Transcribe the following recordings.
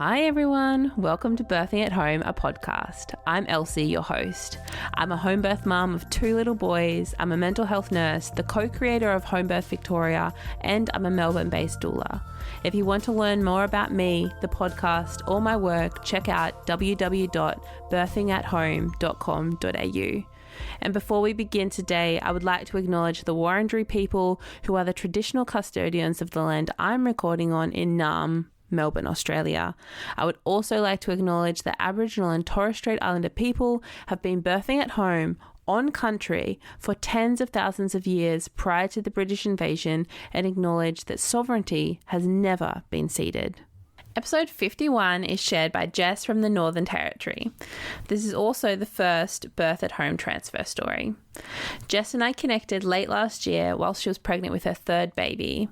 Hi everyone, welcome to Birthing at Home, a podcast. I'm Elsie, your host. I'm a home birth mum of 2 little boys, I'm a mental health nurse, the co-creator of Homebirth Victoria, and I'm a Melbourne-based doula. If you want to learn more about me, the podcast, or my work, check out www.birthingathome.com.au. And before we begin today, I would like to acknowledge the Wurundjeri people who are the traditional custodians of the land I'm recording on in Naarm, Melbourne, Australia. I would also like to acknowledge that Aboriginal and Torres Strait Islander people have been birthing at home on country for tens of thousands of years prior to the British invasion and acknowledge that sovereignty has never been ceded. Episode 51 is shared by Jess from the Northern Territory. This is also the first birth at home transfer story. Jess and I connected late last year while she was pregnant with her 3rd baby.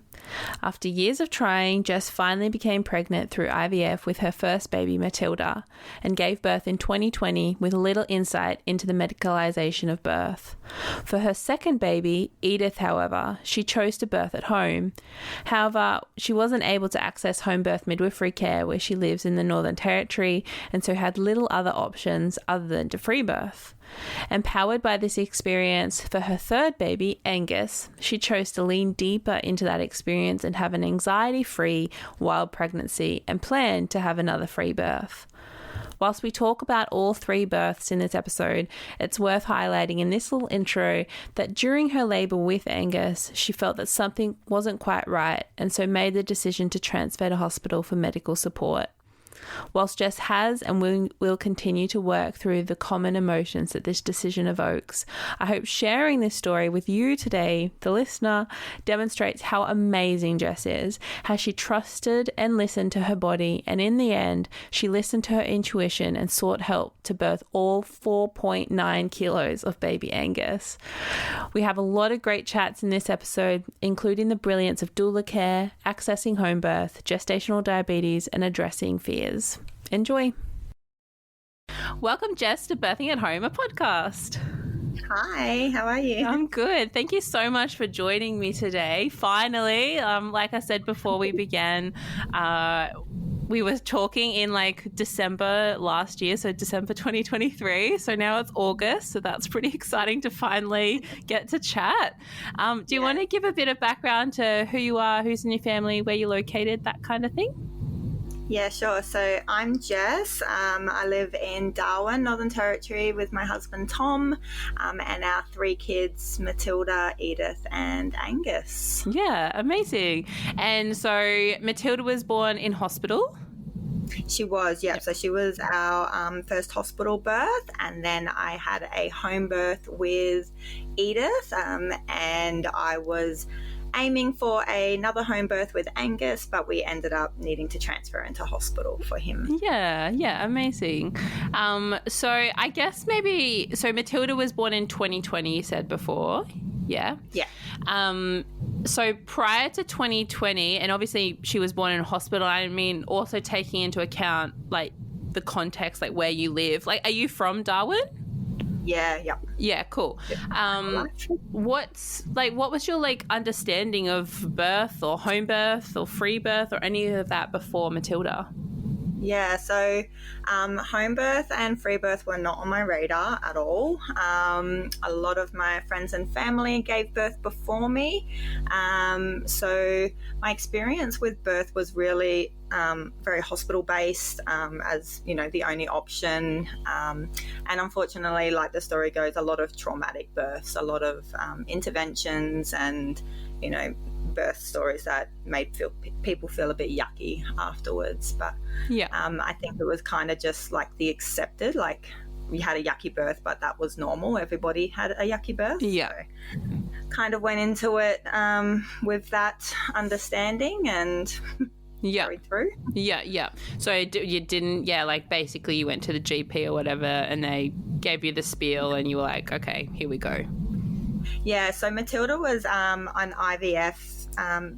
After years of trying, Jess finally became pregnant through IVF with her first baby, Matilda, and gave birth in 2020 with little insight into the medicalisation of birth. For her 2nd baby, Edith, however, she chose to birth at home. However, she wasn't able to access home birth midwifery care where she lives in the Northern Territory, and so had little other options other than to free birth. Empowered by this experience for her 3rd baby, Angus, she chose to lean deeper into that experience and have an anxiety-free wild pregnancy and planned to have another free birth. Whilst we talk about all 3 births in this episode, it's worth highlighting in this little intro that during her labour with Angus, she felt that something wasn't quite right and so made the decision to transfer to hospital for medical support. Whilst Jess has and will continue to work through the common emotions that this decision evokes, I hope sharing this story with you today, the listener, demonstrates how amazing Jess is, how she trusted and listened to her body, and in the end, she listened to her intuition and sought help to birth all 4.9 kilos of baby Angus. We have a lot of great chats in this episode, including the brilliance of doula care, accessing home birth, gestational diabetes, and addressing fears. Enjoy. Welcome, Jess, to Birthing at Home, a podcast. Hi, how are you? I'm good. Thank you so much for joining me today. Finally, like I said before we began, we were talking in like December last year, so December 2023. So now it's August, so that's pretty exciting to finally get to chat. Do you want to give a bit of background to who you are, who's in your family, where you're located, that kind of thing? Yeah, sure. So I'm Jess. I live in Darwin, Northern Territory with my husband Tom and our 3 kids, Matilda, Edith and Angus. Yeah, amazing. And so Matilda was born in hospital? She was, yeah. Yep. So she was our first hospital birth, and then I had a home birth with Edith, and I was aiming for another home birth with Angus, but we ended up needing to transfer into hospital for him. Yeah, amazing. So I guess so Matilda was born in 2020, you said before. Yeah. So prior to 2020, and obviously she was born in a hospital, I mean, also taking into account like the context, like where you live. Like, are you from Darwin? Yeah, cool. What was your like understanding of birth or home birth or free birth or any of that before Matilda? Yeah, so home birth and free birth were not on my radar at all. A lot of my friends and family gave birth before me. So my experience with birth was really very hospital-based, as, you know, the only option. And unfortunately, like the story goes, a lot of traumatic births, a lot of interventions and, you know, birth stories that made people feel a bit yucky afterwards. But I think it was kind of just like the accepted, like we had a yucky birth, but that was normal. Everybody had a yucky birth. So kind of went into it with that understanding and carried through. So you didn't, like basically you went to the GP or whatever and they gave you the spiel and you were like, okay, here we go. Yeah, so Matilda was an IVF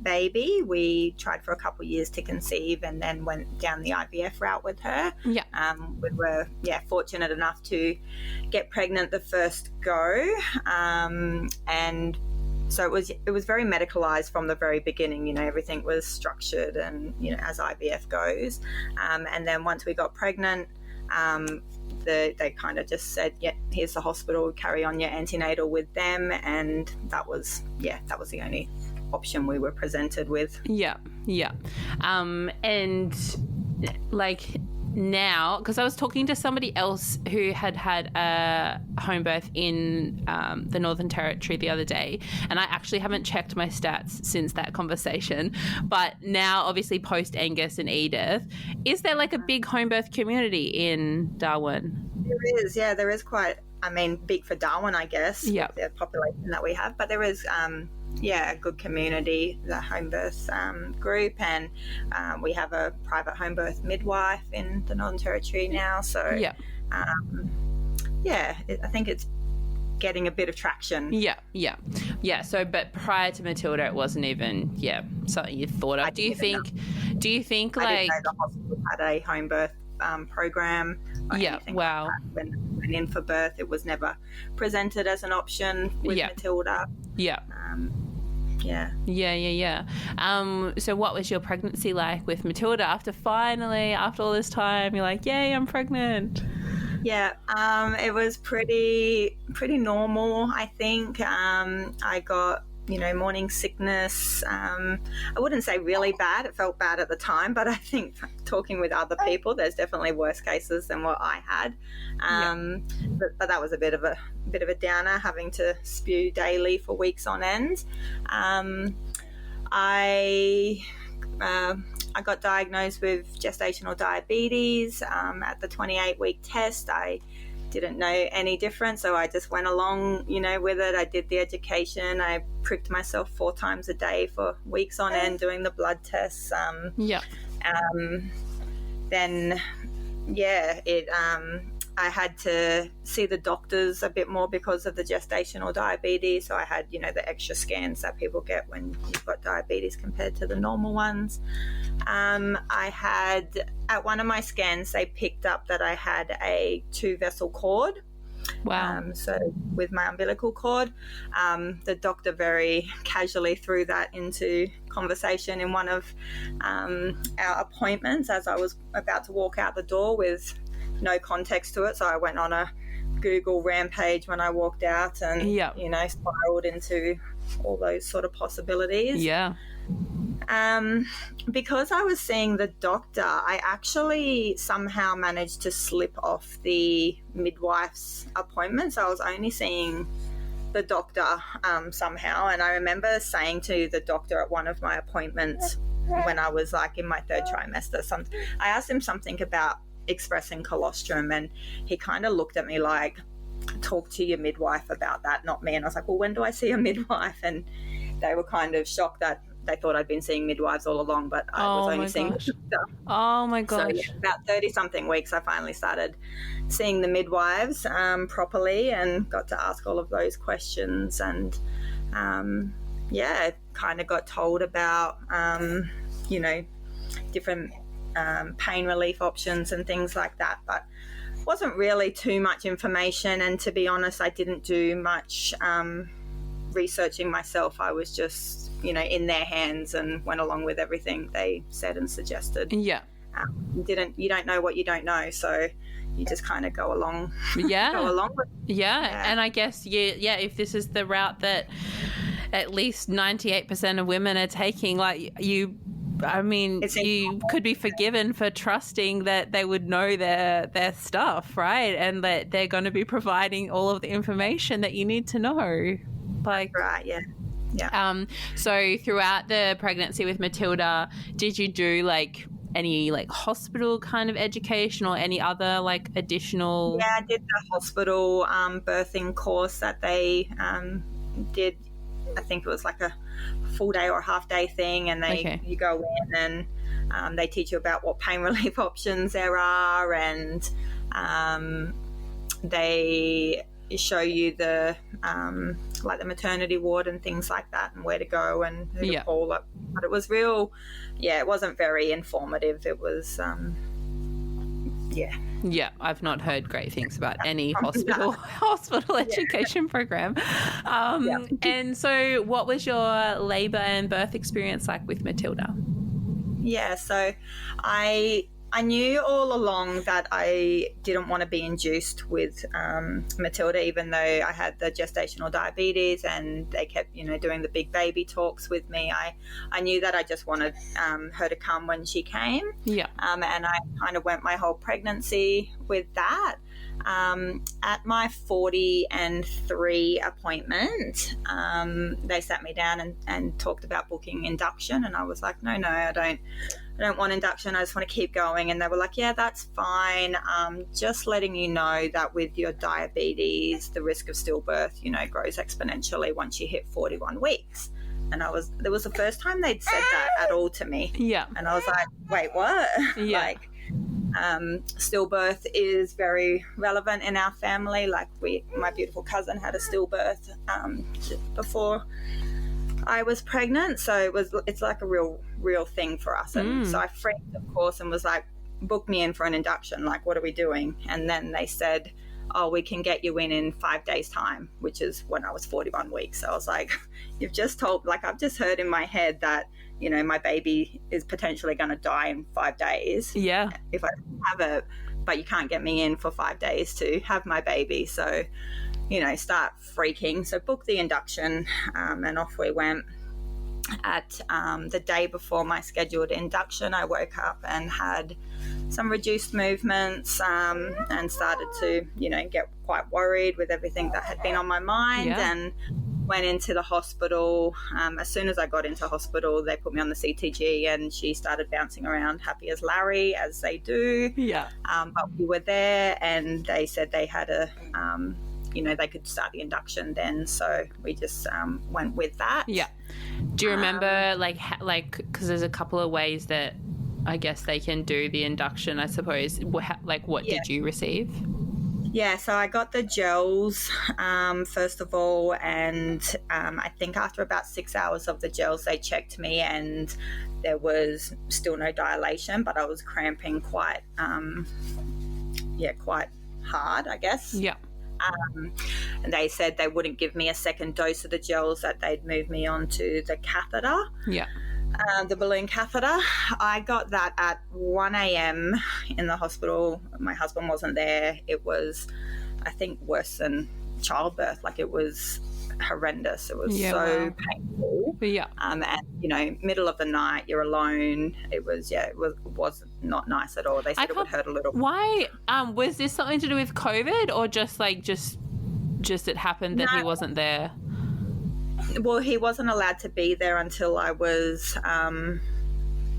baby. We tried for a couple of years to conceive and then went down the IVF route with her. We were fortunate enough to get pregnant the first go, and So it was very medicalised from the very beginning. You know, everything was structured and, you know, as IVF goes. And then once we got pregnant, they kind of just said, yeah, here's the hospital, carry on your antenatal with them. And that was the only option we were presented with. Yeah. And like now, because I was talking to somebody else who had a home birth in the Northern Territory the other day, and I actually haven't checked my stats since that conversation, but now obviously post Angus and Edith, is there like a big home birth community in Darwin? There is quite, I mean, big for Darwin, I guess, with the population that we have, but there is a good community, the home birth group, and we have a private home birth midwife in the Northern Territory now. So I think it's getting a bit of traction. Yeah. So, but prior to Matilda, it wasn't even something you thought of. Do you think I like didn't know the hospital had a home birth program? Wow. When I went in for birth, it was never presented as an option with Matilda. So what was your pregnancy like with Matilda after all this time, you're like, yay, I'm pregnant? It was pretty normal, I think. I got, you know, morning sickness. I wouldn't say really bad. It felt bad at the time, but I think talking with other people, there's definitely worse cases than what I had. But that was a bit of a downer, having to spew daily for weeks on end. I got diagnosed with gestational diabetes at the 28-week test. I didn't know any different, so I just went along, you know, with it. I did the education. I pricked myself 4 times a day for weeks on end doing the blood tests. I had to see the doctors a bit more because of the gestational diabetes. So I had, you know, the extra scans that people get when you've got diabetes compared to the normal ones. I had, at one of my scans, they picked up that I had a 2-vessel cord. Wow. So with my umbilical cord, the doctor very casually threw that into conversation in one of our appointments as I was about to walk out the door with no context to it. So I went on a Google rampage when I walked out and, you know, spiraled into all those sort of possibilities. Yeah. Because I was seeing the doctor, I actually somehow managed to slip off the midwife's appointment. So I was only seeing the doctor somehow. And I remember saying to the doctor at one of my appointments when I was like in my 3rd trimester, I asked him something about expressing colostrum, and he kind of looked at me like, talk to your midwife about that, not me. And I was like, well, when do I see a midwife? And they were kind of shocked that they thought I'd been seeing midwives all along, but I was only seeing the doctor. Oh my gosh. So about 30-something weeks, I finally started seeing the midwives properly and got to ask all of those questions, and kind of got told about, you know, different pain relief options and things like that, but wasn't really too much information. And to be honest, I didn't do much researching myself. I was just, you know, in their hands and went along with everything they said and suggested. You don't know what you don't know, so you just kind of go along. Go along with it. And I guess if this is the route that at least 98% of women are taking, like you could be forgiven for trusting that they would know their stuff, right? And that they're going to be providing all of the information that you need to know. Like, right, yeah. So throughout the pregnancy with Matilda, did you do like any like hospital kind of education or any other like additional? Yeah, I did the hospital birthing course that they did. I think it was like a full day or a half day thing, and you go in and they teach you about what pain relief options there are, and they show you the like the maternity ward and things like that, and where to go and who to call. But it was it wasn't very informative. It was Yeah, I've not heard great things about any hospital education program. And so what was your labour and birth experience like with Matilda? Yeah, so I knew all along that I didn't want to be induced with Matilda, even though I had the gestational diabetes and they kept, doing the big baby talks with me. I knew that I just wanted her to come when she came. Yeah. And I kind of went my whole pregnancy with that. At my 43 appointment, they sat me down and talked about booking induction, and I was like, no, I don't want induction. I just want to keep going. And they were like, yeah, that's fine. Just letting you know that with your diabetes, the risk of stillbirth, grows exponentially once you hit 41 weeks. And it was the first time they'd said that at all to me. Yeah. And I was like, wait, what? Yeah. Stillbirth is very relevant in our family. Like my beautiful cousin had a stillbirth before I was pregnant, so it's like a real thing for us. And so I freaked, of course, and was like, book me in for an induction. Like, what are we doing? And then they said, oh, we can get you in 5 days time, which is when I was 41 weeks. So I was like, you've just told, like, I've just heard in my head that my baby is potentially going to die in 5 days. Yeah. If I have it, but you can't get me in for 5 days to have my baby. So, start freaking. So book the induction, and off we went. At the day before my scheduled induction, I woke up and had some reduced movements, and started to, get quite worried with everything that had been on my mind. Yeah. And went into the hospital. As soon as I got into hospital, they put me on the CTG, and she started bouncing around happy as Larry, as they do. Yeah. But we were there, and they said they had they could start the induction then. So we just went with that. Yeah. Do you remember, because there's a couple of ways that I guess they can do the induction, I suppose. What did you receive? Yeah, so I got the gels first of all, and I think after about 6 hours of the gels, they checked me, and there was still no dilation, but I was cramping quite hard, I guess. Yeah. And they said they wouldn't give me a second dose of the gels, that they'd move me on to the catheter. Yeah. The balloon catheter. I got that at 1 a.m. in the hospital. My husband wasn't there. It was, I think, worse than childbirth. Like, it was horrendous. It was painful. Yeah. And middle of the night, you're alone. It was not nice at all. They said it would hurt a little. Why? Was this something to do with COVID, or just it happened that he wasn't there? Well, he wasn't allowed to be there until I was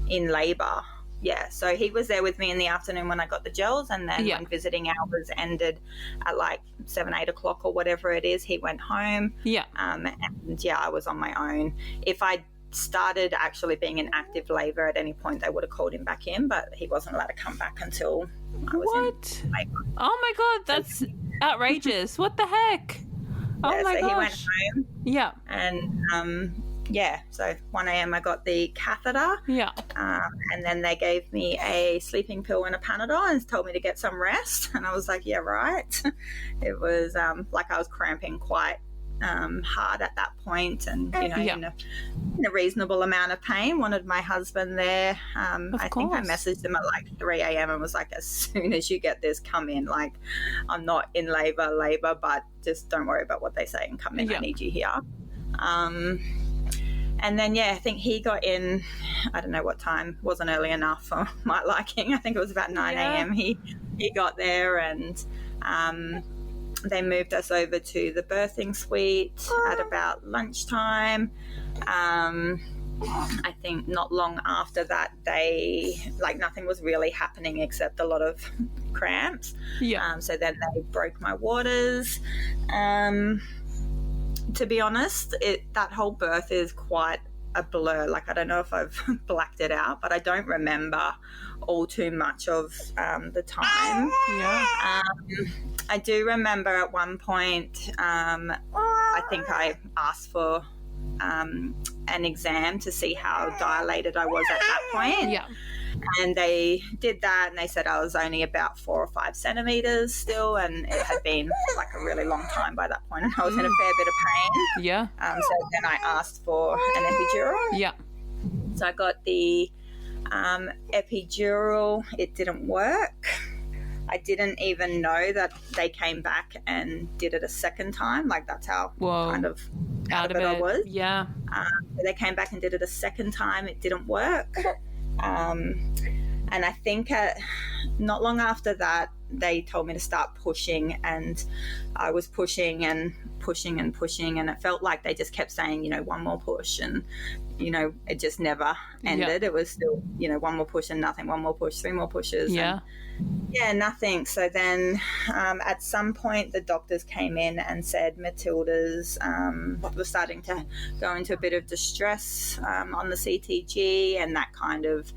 in labour. Yeah, so he was there with me in the afternoon when I got the gels, and then when visiting hours ended at like 7, 8 o'clock or whatever it is, he went home. Yeah. And I was on my own. If I started actually being in active labour at any point, they would have called him back in, but he wasn't allowed to come back until I was in labour. Oh my God, that's outrageous. What the heck? Oh my gosh. He went home. Yeah. And so 1 a.m. I got the catheter. Yeah. And then they gave me a sleeping pill and a Panadol and told me to get some rest. And I was like, yeah, right. It was like I was cramping quite hard at that point, and in a reasonable amount of pain. Wanted my husband there. I think I messaged him at like 3 a.m. and was like, as soon as you get this, come in. Like, I'm not in labor, but just don't worry about what they say and come in. I need you here. And then, I think he got in, I don't know what time, wasn't early enough for my liking. I think it was about 9 a.m. He got there, and they moved us over to the birthing suite at about lunchtime. I think not long after that, nothing was really happening except a lot of cramps. Yeah. So then they broke my waters. To be honest, that whole birth is quite a blur. Like, I don't know if I've blacked it out, but I don't remember all too much of the time. Yeah. I do remember at one point, I think I asked for an exam to see how dilated I was at that point. Yeah. And they did that, and they said I was only about 4 or 5 centimeters still, and it had been like a really long time by that point, and I was in a fair bit of pain. Yeah. So then I asked for an epidural. Yeah. So I got the epidural. It didn't work. I didn't even know that they came back and did it a second time. Like, that's how kind of out of it I was. Yeah. So they came back and did it a second time. It didn't work. And I think not long after that, they told me to start pushing, and I was pushing and pushing and pushing, and it felt like they just kept saying, one more push, and, it just never ended. It was still, one more push and nothing, one more push, 3 more pushes. Yeah. And, nothing. So then at some point the doctors came in and said Matilda's was starting to go into a bit of distress on the CTG, and that kind of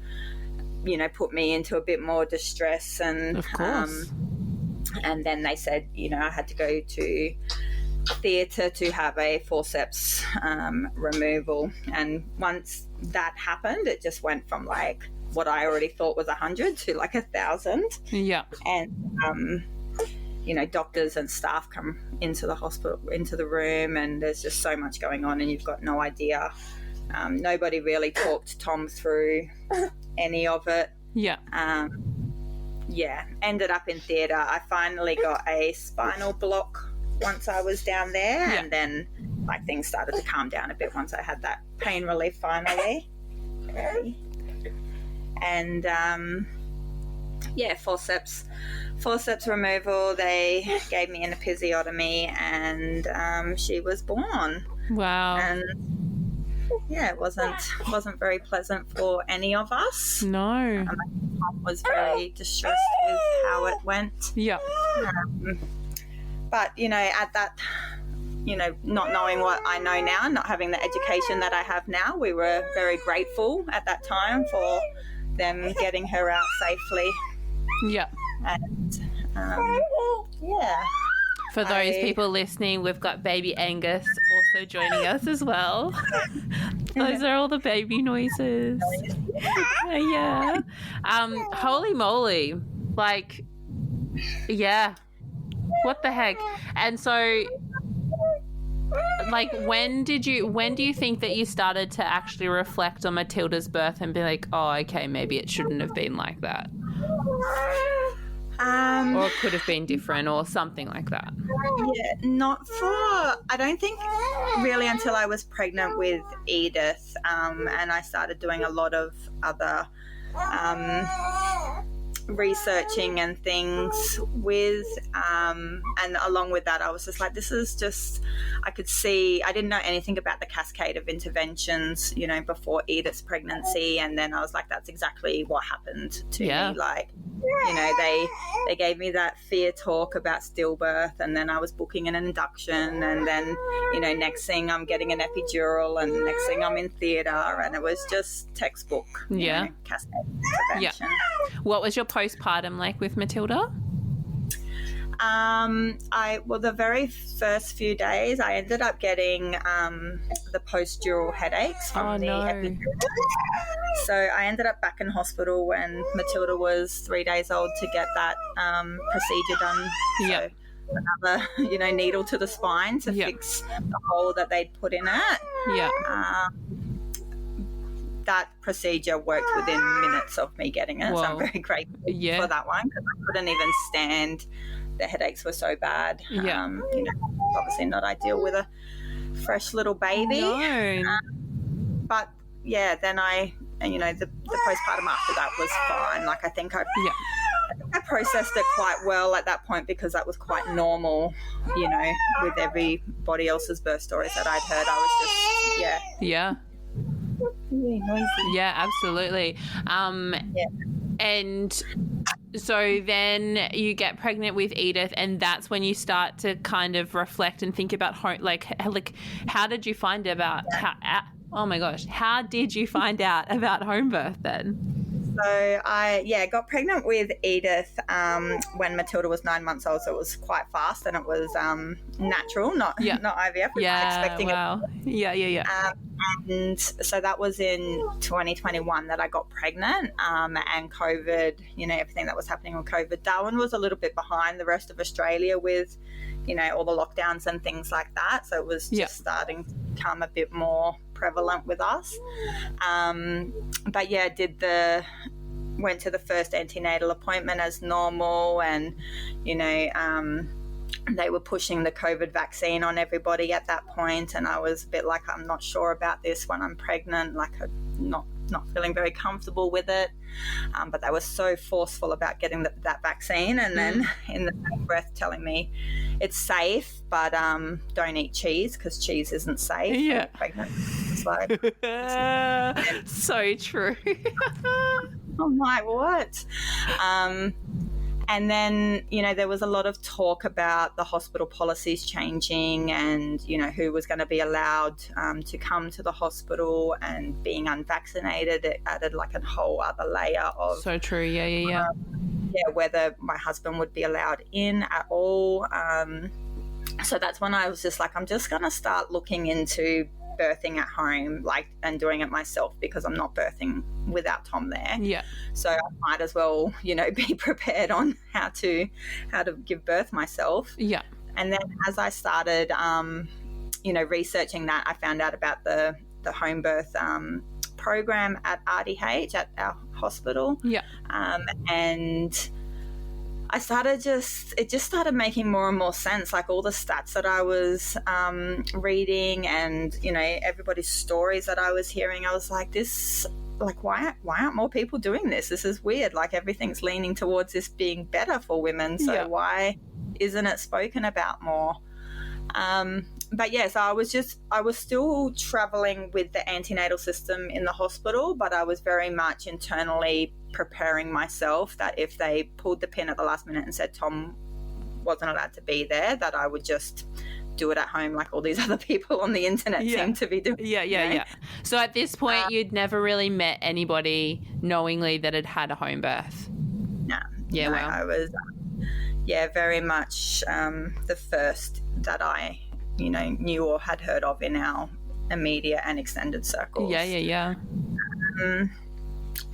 put me into a bit more distress, and of course. And then they said I had to go to theatre to have a forceps removal, and once that happened, it just went from like what I already thought was 100 to like 1,000. Yeah. And doctors and staff come into the hospital, into the room, and there's just so much going on, and you've got no idea. Nobody really talked Tom through any of it. Yeah. Ended up in theatre. I finally got a spinal block once I was down there, and then like things started to calm down a bit once I had that pain relief finally. And forceps removal. They gave me an episiotomy, and she was born. Wow. And it wasn't very pleasant for any of us. No. My mum was very distressed with how it went. Yeah. But at that, not knowing what I know now, not having the education that I have now, we were very grateful at that time for them getting her out safely. Yeah. And for those people listening, we've got baby Angus also joining us as well. Those are all the baby noises. Yeah. Holy moly. Like, yeah. What the heck? And so, like, when do you think that you started to actually reflect on Matilda's birth and be like, oh, okay, maybe it shouldn't have been like that? Or it could have been different or something like that. I don't think really until I was pregnant with Edith, and I started doing a lot of other researching and things with, and along with that I was just like, this is just, I could see, I didn't know anything about the cascade of interventions, before Edith's pregnancy, and then I was like, that's exactly what happened to me. Like, they gave me that fear talk about stillbirth, and then I was booking an induction, and then next thing I'm getting an epidural, and next thing I'm in theatre, and it was just textbook cascade intervention. What was your postpartum like with Matilda? The very first few days I ended up getting the post-dural headaches from the epidural. So I ended up back in hospital when Matilda was 3 days old to get that procedure done. So another, needle to the spine to fix the hole that they'd put in it. That procedure worked within minutes of me getting it. Whoa. So I'm very grateful for that one, because I couldn't even stand. The headaches were so bad. Obviously not ideal with a fresh little baby. No. But then the postpartum after that was fine. Like, I think I processed it quite well at that point, because that was quite normal, with everybody else's birth stories that I'd heard. I was just, really noisy. Yeah, absolutely. And so then you get pregnant with Edith, and that's when you start to kind of reflect and think about home, like how did you find about how did you find out about home birth then? So I got pregnant with Edith when Matilda was 9 months old, so it was quite fast, and it was natural, not IVF. Wow. Yeah. And so that was in 2021 that I got pregnant, and COVID, everything that was happening with COVID. Darwin was a little bit behind the rest of Australia with, all the lockdowns and things like that. So it was just starting to become a bit more prevalent with us. But yeah, went to the first antenatal appointment as normal, and, they were pushing the COVID vaccine on everybody at that point, and I was a bit like, I'm not sure about this when I'm pregnant, like I'm not feeling very comfortable with it. But they were so forceful about getting that vaccine, and then in the same breath telling me it's safe, but don't eat cheese because cheese isn't safe. Yeah. Pregnant. So, so true. I'm like, what? And then, there was a lot of talk about the hospital policies changing and, who was going to be allowed to come to the hospital, and being unvaccinated, it added like a whole other layer of... So true, yeah. Whether my husband would be allowed in at all. So that's when I was just like, I'm just going to start looking into birthing at home, and doing it myself, because I'm not birthing without Tom there. Yeah. So I might as well, be prepared on how to give birth myself. Yeah. And then as I started, researching that, I found out about the home birth program at RDH at our hospital. Yeah. And I started it just started making more and more sense, like all the stats that I was reading, and, everybody's stories that I was hearing. I was like, why aren't more people doing this? This is weird. Like, everything's leaning towards this being better for women. So why isn't it spoken about more? But yeah, so I was still traveling with the antenatal system in the hospital, but I was very much internally preparing myself that if they pulled the pin at the last minute and said Tom wasn't allowed to be there, that I would just do it at home like all these other people on the internet seem to be doing. Yeah. So at this point, you'd never really met anybody knowingly that had had a home birth? No. Yeah, no, wow. I was, very much the first that I, knew or had heard of in our immediate and extended circles. Yeah.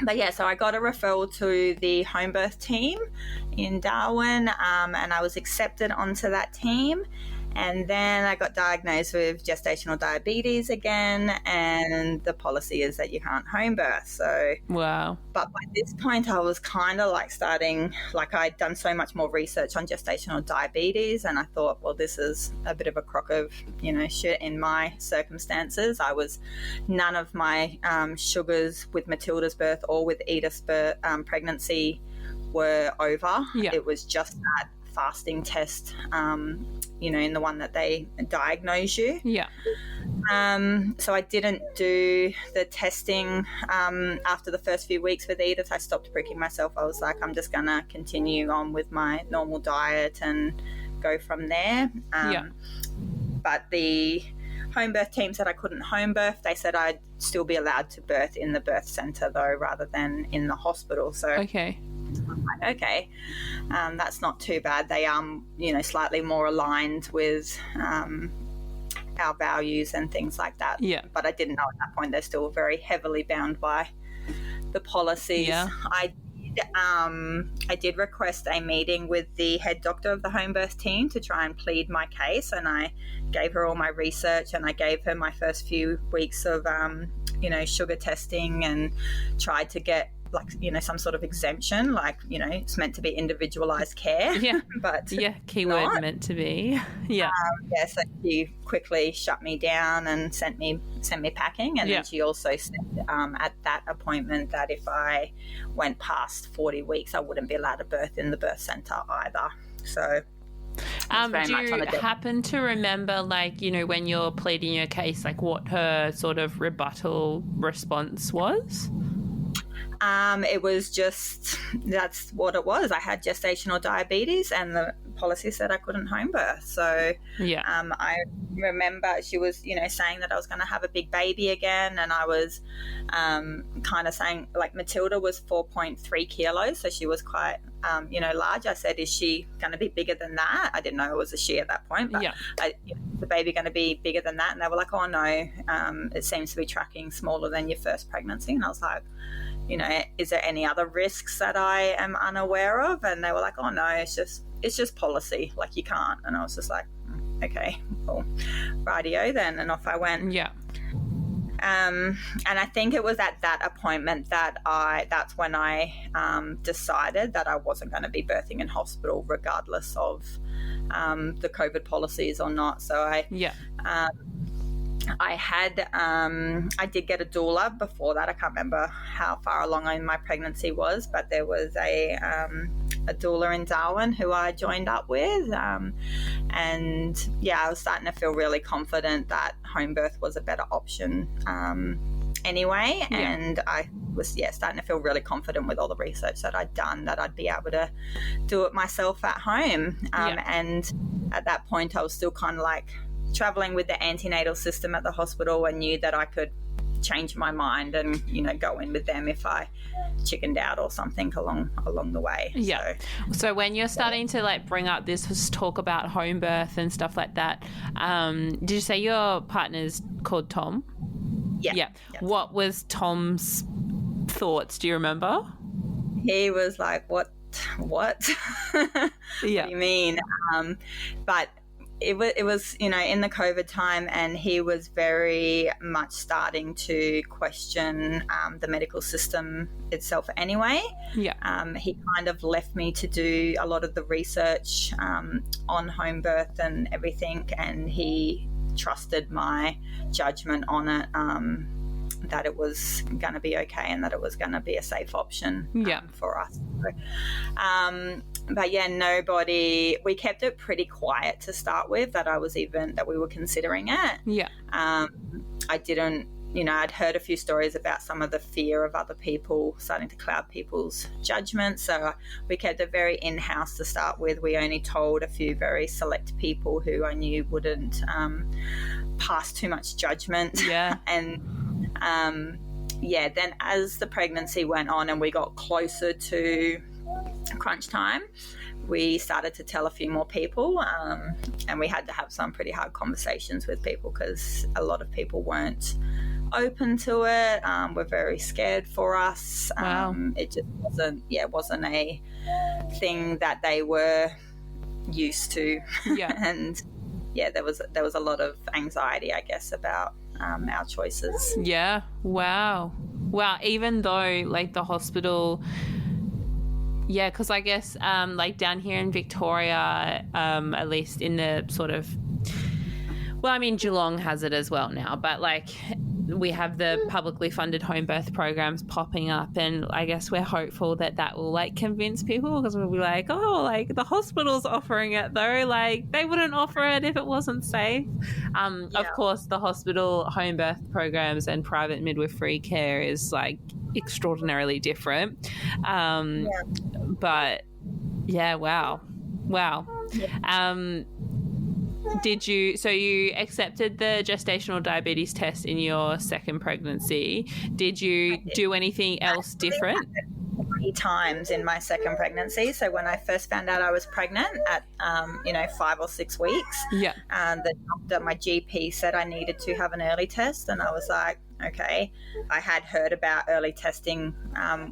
But yeah, so I got a referral to the home birth team in Darwin, and I was accepted onto that team. And then I got diagnosed with gestational diabetes again, and the policy is that you can't home birth. So, wow. But by this point, I was kind of I'd done so much more research on gestational diabetes, and I thought, well, this is a bit of a crock of, shit in my circumstances. None of my sugars with Matilda's birth or with Edith's pregnancy were over. Yeah. It was just that fasting test, in the one that they diagnose you. Yeah. So I didn't do the testing after the first few weeks with Edith. I stopped pricking myself. I was like, I'm just going to continue on with my normal diet and go from there. But the home birth team said I couldn't home birth. They said I'd still be allowed to birth in the birth centre though, rather than in the hospital. So okay. I'm like, okay, that's not too bad. They are, slightly more aligned with our values and things like that. Yeah. But I didn't know at that point they're still very heavily bound by the policies. Yeah. I did request a meeting with the head doctor of the home birth team to try and plead my case, and I gave her all my research, and I gave her my first few weeks of, sugar testing, and tried to get some sort of exemption, it's meant to be individualized care. Yeah. But keyword not. Meant to be. Yeah. So she quickly shut me down and sent me packing. And then she also said at that appointment that if I went past 40 weeks, I wouldn't be allowed to birth in the birth centre either. So do you happen to remember, when you're pleading your case, what her sort of rebuttal response was? It was just, that's what it was. I had gestational diabetes, and the policy said I couldn't home birth. So I remember she was, saying that I was going to have a big baby again, and I was kind of saying, like, Matilda was 4.3 kilos, so she was quite large. I said, is she going to be bigger than that? I didn't know it was a she at that point, but the baby going to be bigger than that? And they were like, oh no, it seems to be tracking smaller than your first pregnancy. And I was like, is there any other risks that I am unaware of? And they were like, oh no, it's just policy, like you can't. And I was just like, okay, well, rightio then. And off I went. And I think it was at that appointment that's when I decided that I wasn't going to be birthing in hospital, regardless of the COVID policies or not. So I did get a doula before that. I can't remember how far along in my pregnancy was, but there was a doula in Darwin who I joined up with. And I was starting to feel really confident that home birth was a better option anyway. And I was starting to feel really confident with all the research that I'd done, that I'd be able to do it myself at home. And at that point I was still kind of like traveling with the antenatal system at the hospital, and knew that I could change my mind and go in with them if I chickened out or something along the way. So when you're starting to like bring up this talk about home birth and stuff like that, did you say your partner's called Tom? What was Tom's thoughts? Do you remember? He was like, what do you mean? But it was in the COVID time, and he was very much starting to question the medical system itself anyway. He kind of left me to do a lot of the research on home birth and everything, and he trusted my judgment on it, that it was going to be okay and that it was going to be a safe option for us. But nobody, we kept it pretty quiet to start with, that we were considering it. I didn't, I'd heard a few stories about some of the fear of other people starting to cloud people's judgment. So we kept it very in-house to start with. We only told a few very select people who I knew wouldn't pass too much judgment. And then as the pregnancy went on and we got closer to crunch time, we started to tell a few more people, and we had to have some pretty hard conversations with people because a lot of people weren't open to it, were very scared for us. It just wasn't a thing that they were used to. And there was a lot of anxiety, I guess, about our choices. Wow. Even though like the hospital, because I guess like down here in Victoria, at least in the sort of, Geelong has it as well now, but like we have the publicly funded home birth programs popping up, and I guess we're hopeful that will like convince people, because we'll be like, oh, like the hospital's offering it though, like they wouldn't offer it if it wasn't safe. Of course the hospital home birth programs and private midwifery care is like extraordinarily different, but wow. You accepted the gestational diabetes test in your second pregnancy. Did you do anything else different? 3 times in my second pregnancy. So when I first found out I was pregnant at 5 or 6 weeks, the doctor, my GP, said I needed to have an early test, and I was like, okay. I had heard about early testing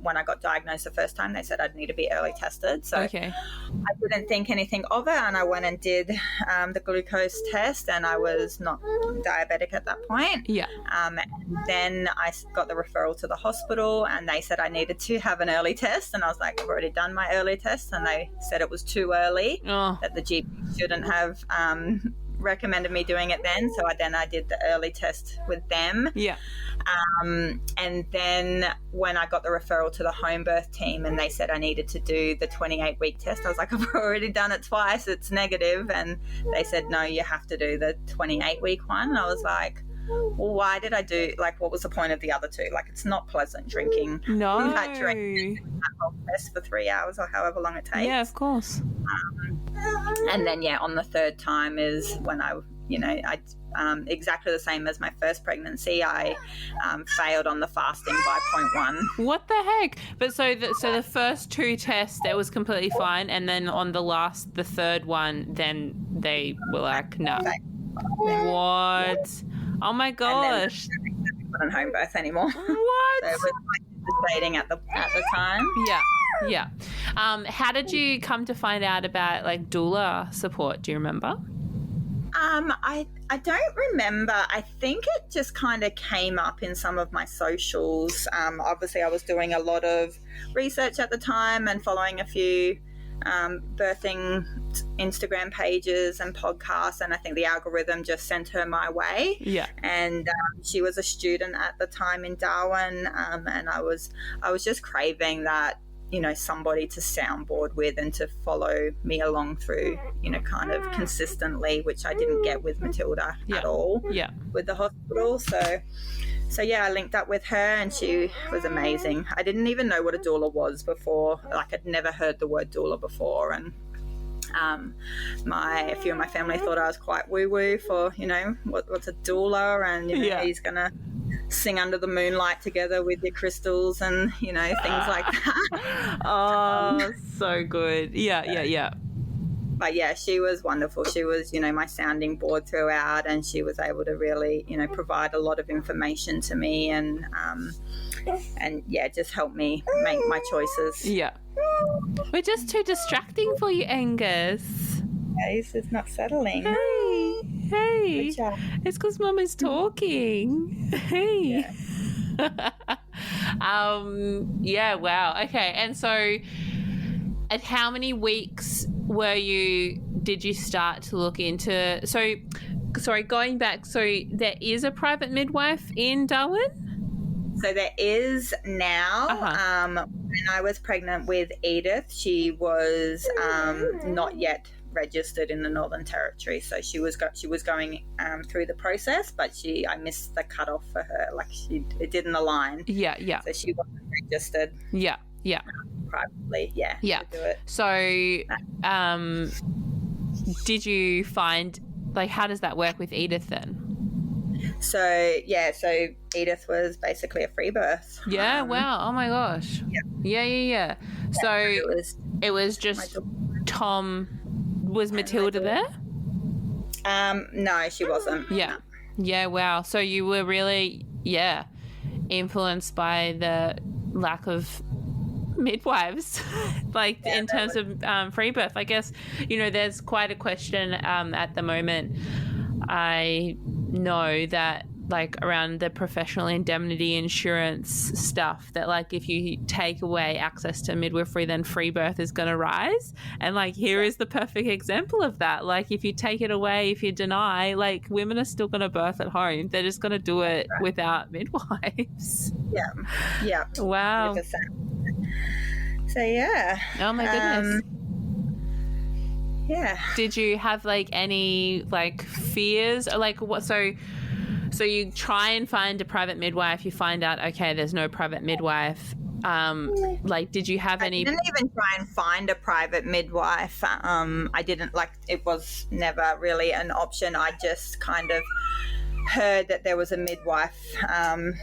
when I got diagnosed the first time. They said I'd need to be early tested. So I didn't think anything of it, and I went and did the glucose test, and I was not diabetic at that point. And then I got the referral to the hospital, and they said I needed to have an early test, and I was like, I've already done my early test, and they said it was too early, that the GP shouldn't have recommended me doing it then. So I did the early test with them. And then when I got the referral to the home birth team and they said I needed to do the 28-week test, I was like, I've already done it twice, it's negative. And they said, no, you have to do the 28-week one. And I was like, well, why did I do, like, what was the point of the other 2? Like, it's not pleasant drinking. No. That drink that whole test for 3 hours or however long it takes. Yeah, of course. And then, on the third time is when I exactly the same as my first pregnancy, I failed on the fasting by 0.1. What the heck? But so the first 2 tests, that was completely fine, and then on the third one, then they were like, no. What? Oh my gosh. And then I wasn't home birth anymore. What? So it was devastating at the time. Yeah. How did you come to find out about like doula support? Do you remember? I don't remember. I think it just kind of came up in some of my socials. Obviously, I was doing a lot of research at the time and following a few birthing Instagram pages and podcasts, and I think the algorithm just sent her my way. Yeah. And she was a student at the time in Darwin, and I was just craving that, somebody to soundboard with and to follow me along through, kind of consistently, which I didn't get with Matilda at all with the hospital. So I linked up with her and she was amazing. I didn't even know what a doula was before. Like, I'd never heard the word doula before. And a few of my family thought I was quite woo-woo for, what's a doula, and, he's going to sing under the moonlight together with your crystals and, things like that. Oh, so good. Yeah. But she was wonderful. She was, my sounding board throughout, and she was able to really, provide a lot of information to me and just help me make my choices. Yeah. We're just too distracting for you, Angus. This is not settling. Hey. It's because Mum is talking. Hey. Yeah. Wow. Okay. And so, at how many weeks did you start to look into? So, sorry, going back. So there is a private midwife in Darwin? So there is now. When I was pregnant with Edith, she was not yet registered in the Northern Territory, so she was going through the process, but I missed the cutoff for her. Like, it didn't align. Yeah. So she wasn't registered. Yeah. Privately, to do it. So, did you find, like, how does that work with Edith then? So Edith was basically a free birth. Yeah, wow. Oh my gosh. Yeah. So it was just Tom. Was Matilda there? No, she wasn't. Yeah. Yeah, wow. So you were really, influenced by the lack of midwives, like in terms of free birth. I guess, there's quite a question at the moment. I know that, like, around the professional indemnity insurance stuff, that, like, if you take away access to midwifery, then free birth is going to rise. And, like, here is the perfect example of that. Like, if you take it away, if you deny, like, women are still going to birth at home. They're just going to do it without midwives. Yeah. Wow. 100%. So, yeah. Oh, my goodness. Yeah. Did you have, like, any, like, fears? Or, like, what? So you try and find a private midwife. You find out, okay, there's no private midwife. Like, did you have any? I didn't even try and find a private midwife. I didn't, like, it was never really an option. I just kind of heard that there was a midwife. I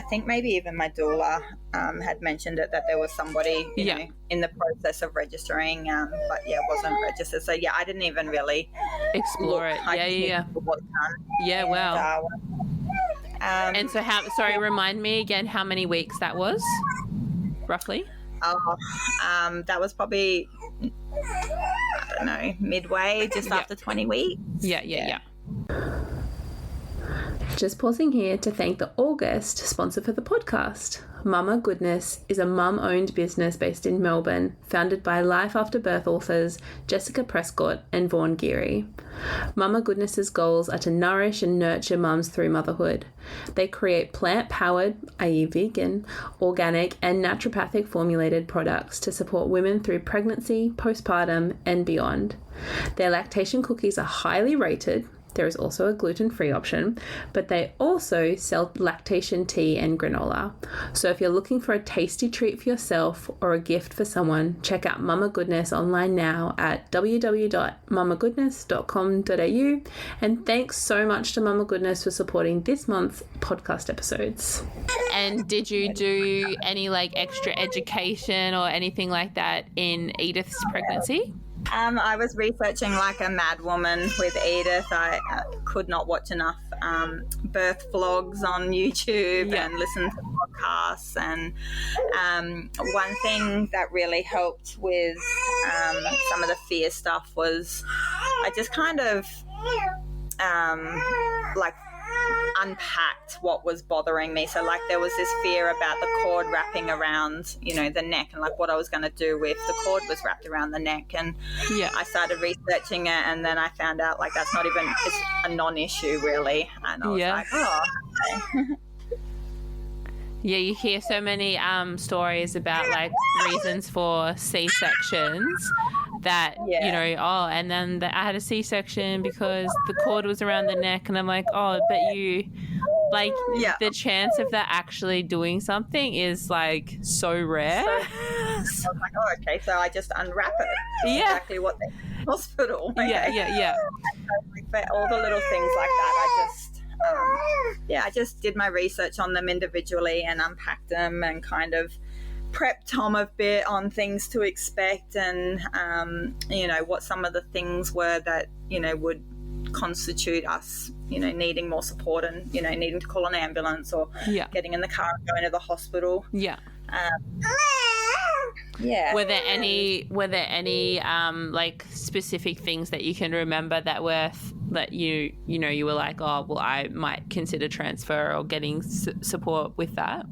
think maybe even my doula had mentioned it, that there was somebody you know, in the process of registering, but wasn't registered. So I didn't even really explore it. Yeah. Wow. And so remind me again how many weeks that was, roughly? That was probably, I don't know, midway, just after 20 weeks. Yeah. Just pausing here to thank the August sponsor for the podcast. Mama Goodness is a mum-owned business based in Melbourne, founded by life after birth authors Jessica Prescott and Vaughan Geary. Mama Goodness's goals are to nourish and nurture mums through motherhood. They create plant-powered, i.e. vegan, organic and naturopathic formulated products to support women through pregnancy, postpartum and beyond. Their lactation cookies are highly rated. There is also a gluten-free option, but they also sell lactation tea and granola. So if you're looking for a tasty treat for yourself or a gift for someone, check out Mama Goodness online now at www.mamagoodness.com.au. And thanks so much to Mama Goodness for supporting this month's podcast episodes. And did you do any like extra education or anything like that in Edith's pregnancy? I was researching like a mad woman with Edith. I could not watch enough birth vlogs on YouTube and listen to podcasts. And one thing that really helped with some of the fear stuff was I just kind of like unpacked what was bothering me. So like there was this fear about the cord wrapping around, you know, the neck, and like what I was going to do if the cord was wrapped around the neck. And I started researching it, and then I found out like that's not even, it's a non-issue really. And I was like, oh, okay. Yeah, you hear so many stories about like reasons for C-sections that, you know, and then I had a C-section because the cord was around the neck, and I'm like, oh, but you, like, the chance of that actually doing something is like so rare. So I was like, oh, okay, so I just unwrap it. Exactly what they hospital. Okay. Yeah. But all the little things like that, I just did my research on them individually and unpacked them and kind of prepped Tom a bit on things to expect and, you know, what some of the things were that, you know, would constitute us, you know, needing more support and, you know, needing to call an ambulance or getting in the car and going to the hospital. Were there any like specific things that you can remember that were that you know you were like, oh well, I might consider transfer or getting support with that?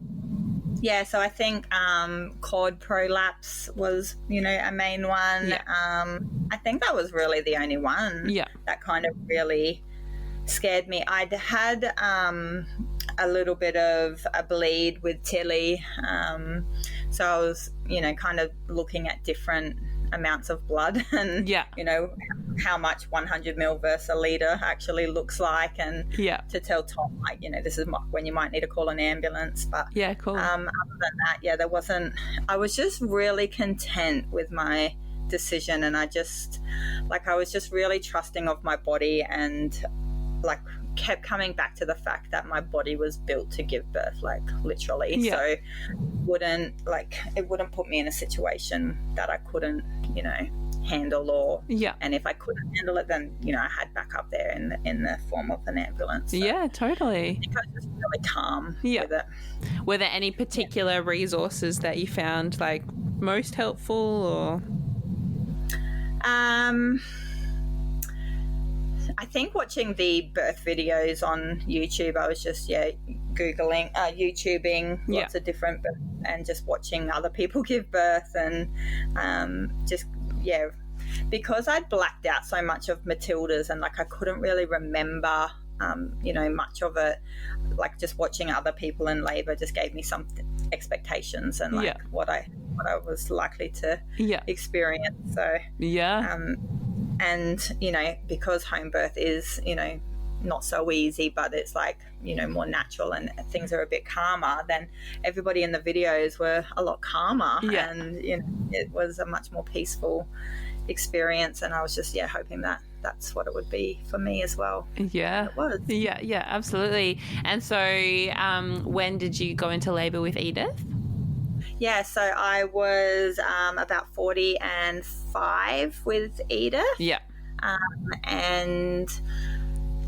Yeah, so I think cord prolapse was, you know, a main one. I think that was really the only one that kind of really scared me. I'd had a little bit of a bleed with Tilly, so I was, you know, kind of looking at different amounts of blood and you know how much 100 ml versus a litre actually looks like, and to tell Tom, like, you know, this is when you might need to call an ambulance. But cool. Other than that, there wasn't, I was just really content with my decision, and I was just really trusting of my body, and like kept coming back to the fact that my body was built to give birth, like literally. So it wouldn't put me in a situation that I couldn't, you know, handle, or and if I couldn't handle it, then, you know, I had backup there in the form of an ambulance. So Totally. I think I was just really calm with it. Were there any particular resources that you found like most helpful, or I think watching the birth videos on YouTube, I was just googling, YouTubing lots of different births and just watching other people give birth, and because I'd blacked out so much of Matilda's, and like I couldn't really remember you know, much of it. Like just watching other people in labour just gave me some expectations and like what I was likely to experience. So and, you know, because home birth is, you know, not so easy, but it's like, you know, more natural and things are a bit calmer, then everybody in the videos were a lot calmer and, you know, it was a much more peaceful experience, and I was just hoping that that's what it would be for me as well. It was. Absolutely. And so when did you go into labour with Edith? So I was about 45 with Edith. And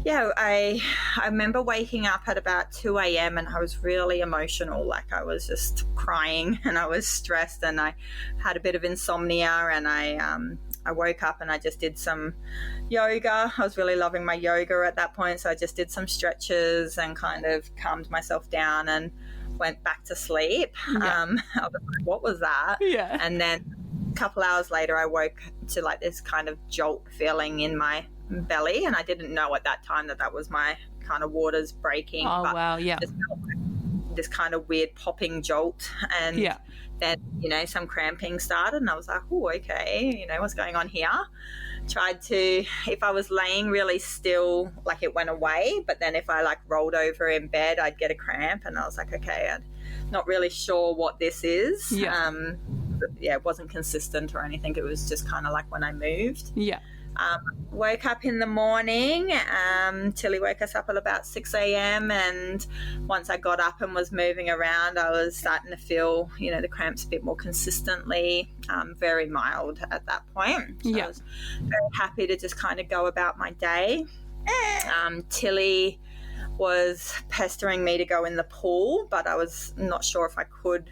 I remember waking up at about 2 a.m. and I was really emotional. Like I was just crying and I was stressed, and I had a bit of insomnia, and I woke up and I just did some yoga. I was really loving my yoga at that point, so I just did some stretches and kind of calmed myself down and went back to sleep. I was like, what was that? And then a couple hours later I woke to like this kind of jolt feeling in my belly, and I didn't know at that time that was my kind of waters breaking. Just felt like this kind of weird popping jolt, and then, some cramping started and I was like, oh, okay, what's going on here? Tried to, if I was laying really still, like it went away, but then if I like rolled over in bed, I'd get a cramp and I was like, okay, I'm not really sure what this is. It wasn't consistent or anything. It was just kind of like when I moved. Woke up in the morning. Tilly woke us up at about 6 a.m. and once I got up and was moving around, I was starting to feel, the cramps a bit more consistently, very mild at that point. So I was very happy to just kind of go about my day. Tilly was pestering me to go in the pool, but I was not sure if I could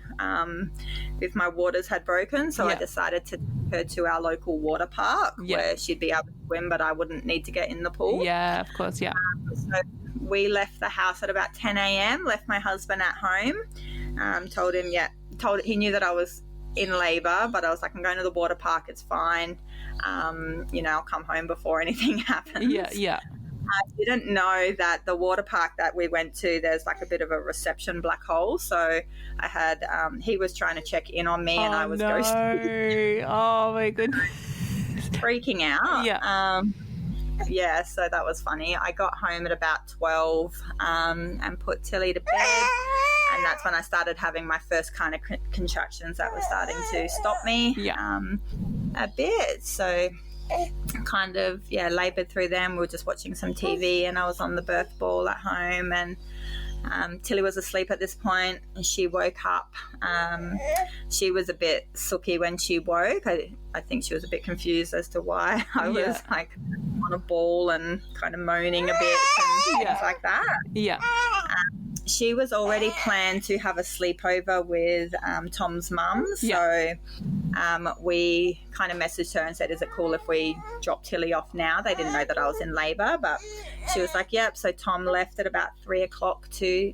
if my waters had broken, so I decided to take her to our local water park where she'd be able to swim, but I wouldn't need to get in the pool. Of course. So we left the house at about 10 a.m, left my husband at home, told him he knew that I was in labour, but I was like, I'm going to the water park, it's fine, I'll come home before anything happens. I didn't know that the water park that we went to, there's like a bit of a reception black hole. So I had, he was trying to check in on me and I was ghosting. Oh my goodness. Freaking out. So that was funny. I got home at about 12 and put Tilly to bed. And that's when I started having my first kind of contractions that were starting to stop me a bit. So kind of laboured through them. We were just watching some TV and I was on the birth ball at home and Tilly was asleep at this point and she woke up. She was a bit sooky when she woke. I think she was a bit confused as to why I was like on a ball and kind of moaning a bit and things like that. She was already planned to have a sleepover with Tom's mum. So we kind of messaged her and said, is it cool if we drop Tilly off now? They didn't know that I was in labour, but she was like, yep. So Tom left at about 3 o'clock to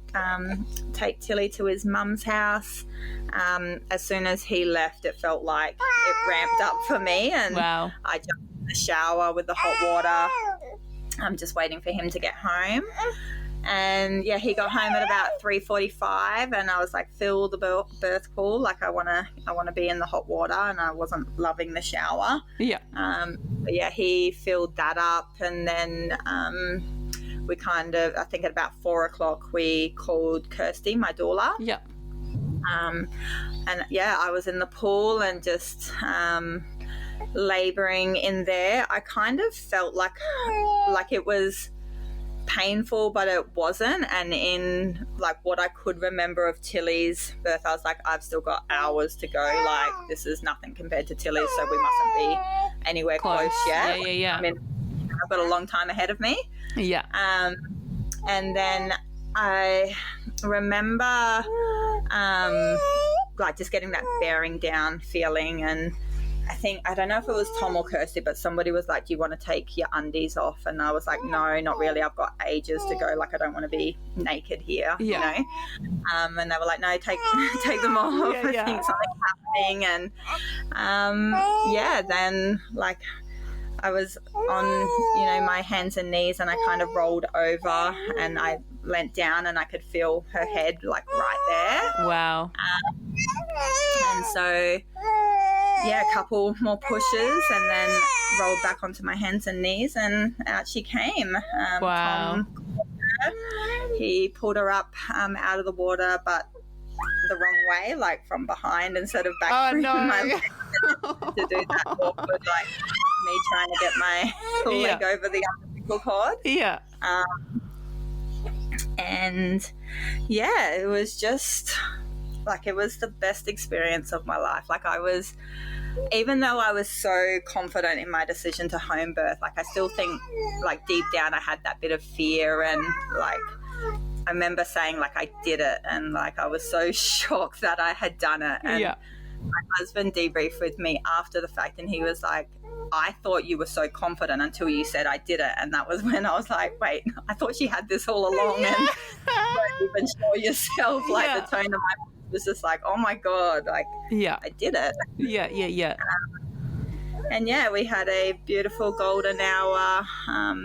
take Tilly to his mum's house. As soon as he left, it felt like it ramped up for me. And I jumped in the shower with the hot water. I'm just waiting for him to get home. And he got home at about 3:45 and I was like, fill the birth pool, like I want to be in the hot water, and I wasn't loving the shower. He filled that up and then we kind of, I think at about 4 o'clock we called Kirsty, my doula. And I was in the pool and just labouring in there. I kind of felt like it was painful, but it wasn't. And in like what I could remember of Tilly's birth, I was like, I've still got hours to go. Like this is nothing compared to Tilly's, so we mustn't be anywhere close yet. I mean, I've got a long time ahead of me. And then I remember like just getting that bearing down feeling, and I don't know if it was Tom or Kirsty, but somebody was like, do you want to take your undies off? And I was like, no, not really. I've got ages to go. Like, I don't want to be naked here, you know? And they were like, no, take them off. I think something's happening. And then like I was on, my hands and knees and I kind of rolled over and I leant down and I could feel her head like right there. Wow. And so a couple more pushes and then rolled back onto my hands and knees and out she came. Wow. Tom, he pulled her up out of the water, but the wrong way, like from behind instead of back through my leg to do that awkward, like me trying to get my leg over the umbilical cord. And it was just like, it was the best experience of my life. Like even though I was so confident in my decision to home birth, like I still think like deep down I had that bit of fear, and like I remember saying like I did it, and like I was so shocked that I had done it. And my husband debriefed with me after the fact and he was like, I thought you were so confident until you said I did it. And that was when I was like, wait, I thought she had this all along and you weren't even sure yourself. Like the tone of my voice was just like, oh my God, like I did it. And we had a beautiful golden hour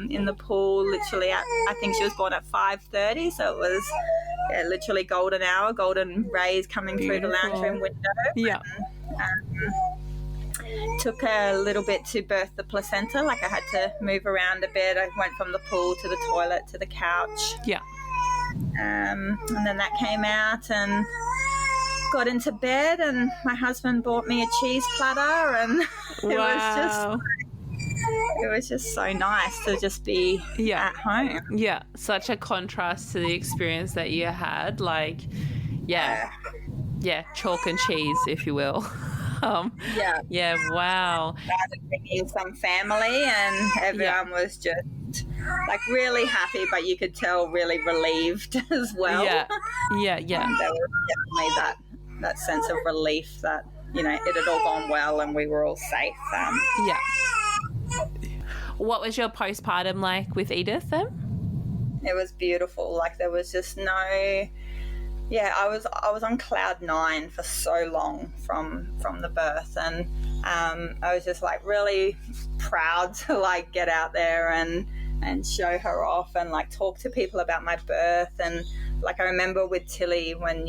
in the pool, literally at, I think she was born at 5:30, so it was literally golden hour, golden rays coming through the lounge room window. Yeah. Took a little bit to birth the placenta. Like, I had to move around a bit. I went from the pool to the toilet to the couch. Yeah. And then that came out and got into bed, and my husband bought me a cheese platter, and it was just so nice to just be at home. Yeah, such a contrast to the experience that you had. Like, chalk and cheese, if you will. Wow. Started bringing some family, and everyone was just like really happy, but you could tell really relieved as well. Yeah. There was definitely that sense of relief that, you know, it had all gone well and we were all safe. What was your postpartum like with Edith then? It was beautiful. Like, there was just no... I was on cloud 9 for so long from the birth, and I was just like really proud to like get out there and show her off and like talk to people about my birth. And like, I remember with Tilly when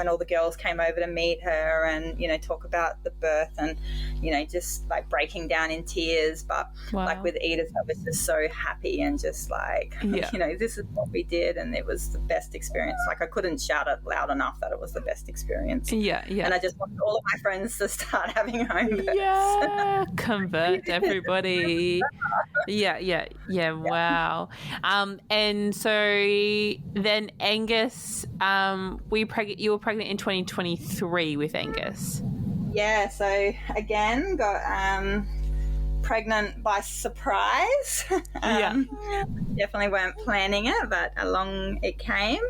all the girls came over to meet her and, you know, talk about the birth and, you know, just like breaking down in tears. But like with Edith, I was just so happy and just like, you know, this is what we did, and it was the best experience. Like, I couldn't shout it loud enough that it was the best experience. And I just wanted all of my friends to start having home births. Convert everybody. Wow. And so then Angus, you were pregnant in 2023 with Angus. Yeah, so again got pregnant by surprise. Definitely weren't planning it, but along it came.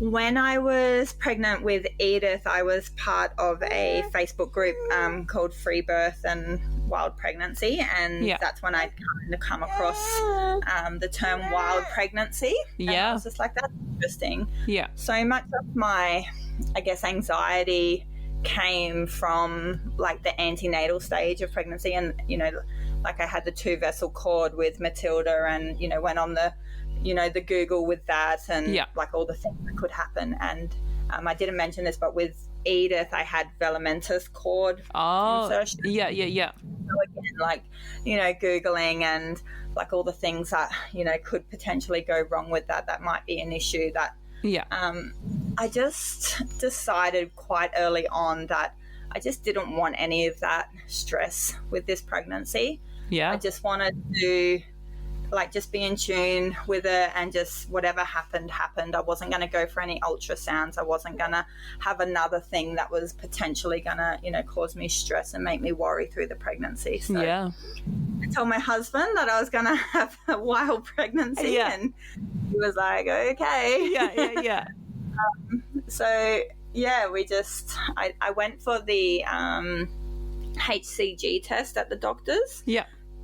When I was pregnant with Edith, I was part of a Facebook group called Freebirth and Wild Pregnancy, and that's when I kind of come across the term wild pregnancy. And I was just like, that's interesting. So much of my, I guess, anxiety came from like the antenatal stage of pregnancy, and, you know, like I had the 2-vessel cord with Matilda, and, you know, went on the, you know, the Google with that, and like all the things that could happen. And I didn't mention this, but with Edith, I had velamentous cord insertion. So again, like, you know, Googling and like all the things that, you know, could potentially go wrong with that might be an issue that I just decided quite early on that I just didn't want any of that stress with this pregnancy. I just wanted to like just be in tune with it, and just whatever happened. I wasn't going to go for any ultrasounds. I wasn't going to have another thing that was potentially going to, you know, cause me stress and make me worry through the pregnancy. So I told my husband that I was going to have a wild pregnancy, and he was like, okay. So we just, I went for the HCG test at the doctor's.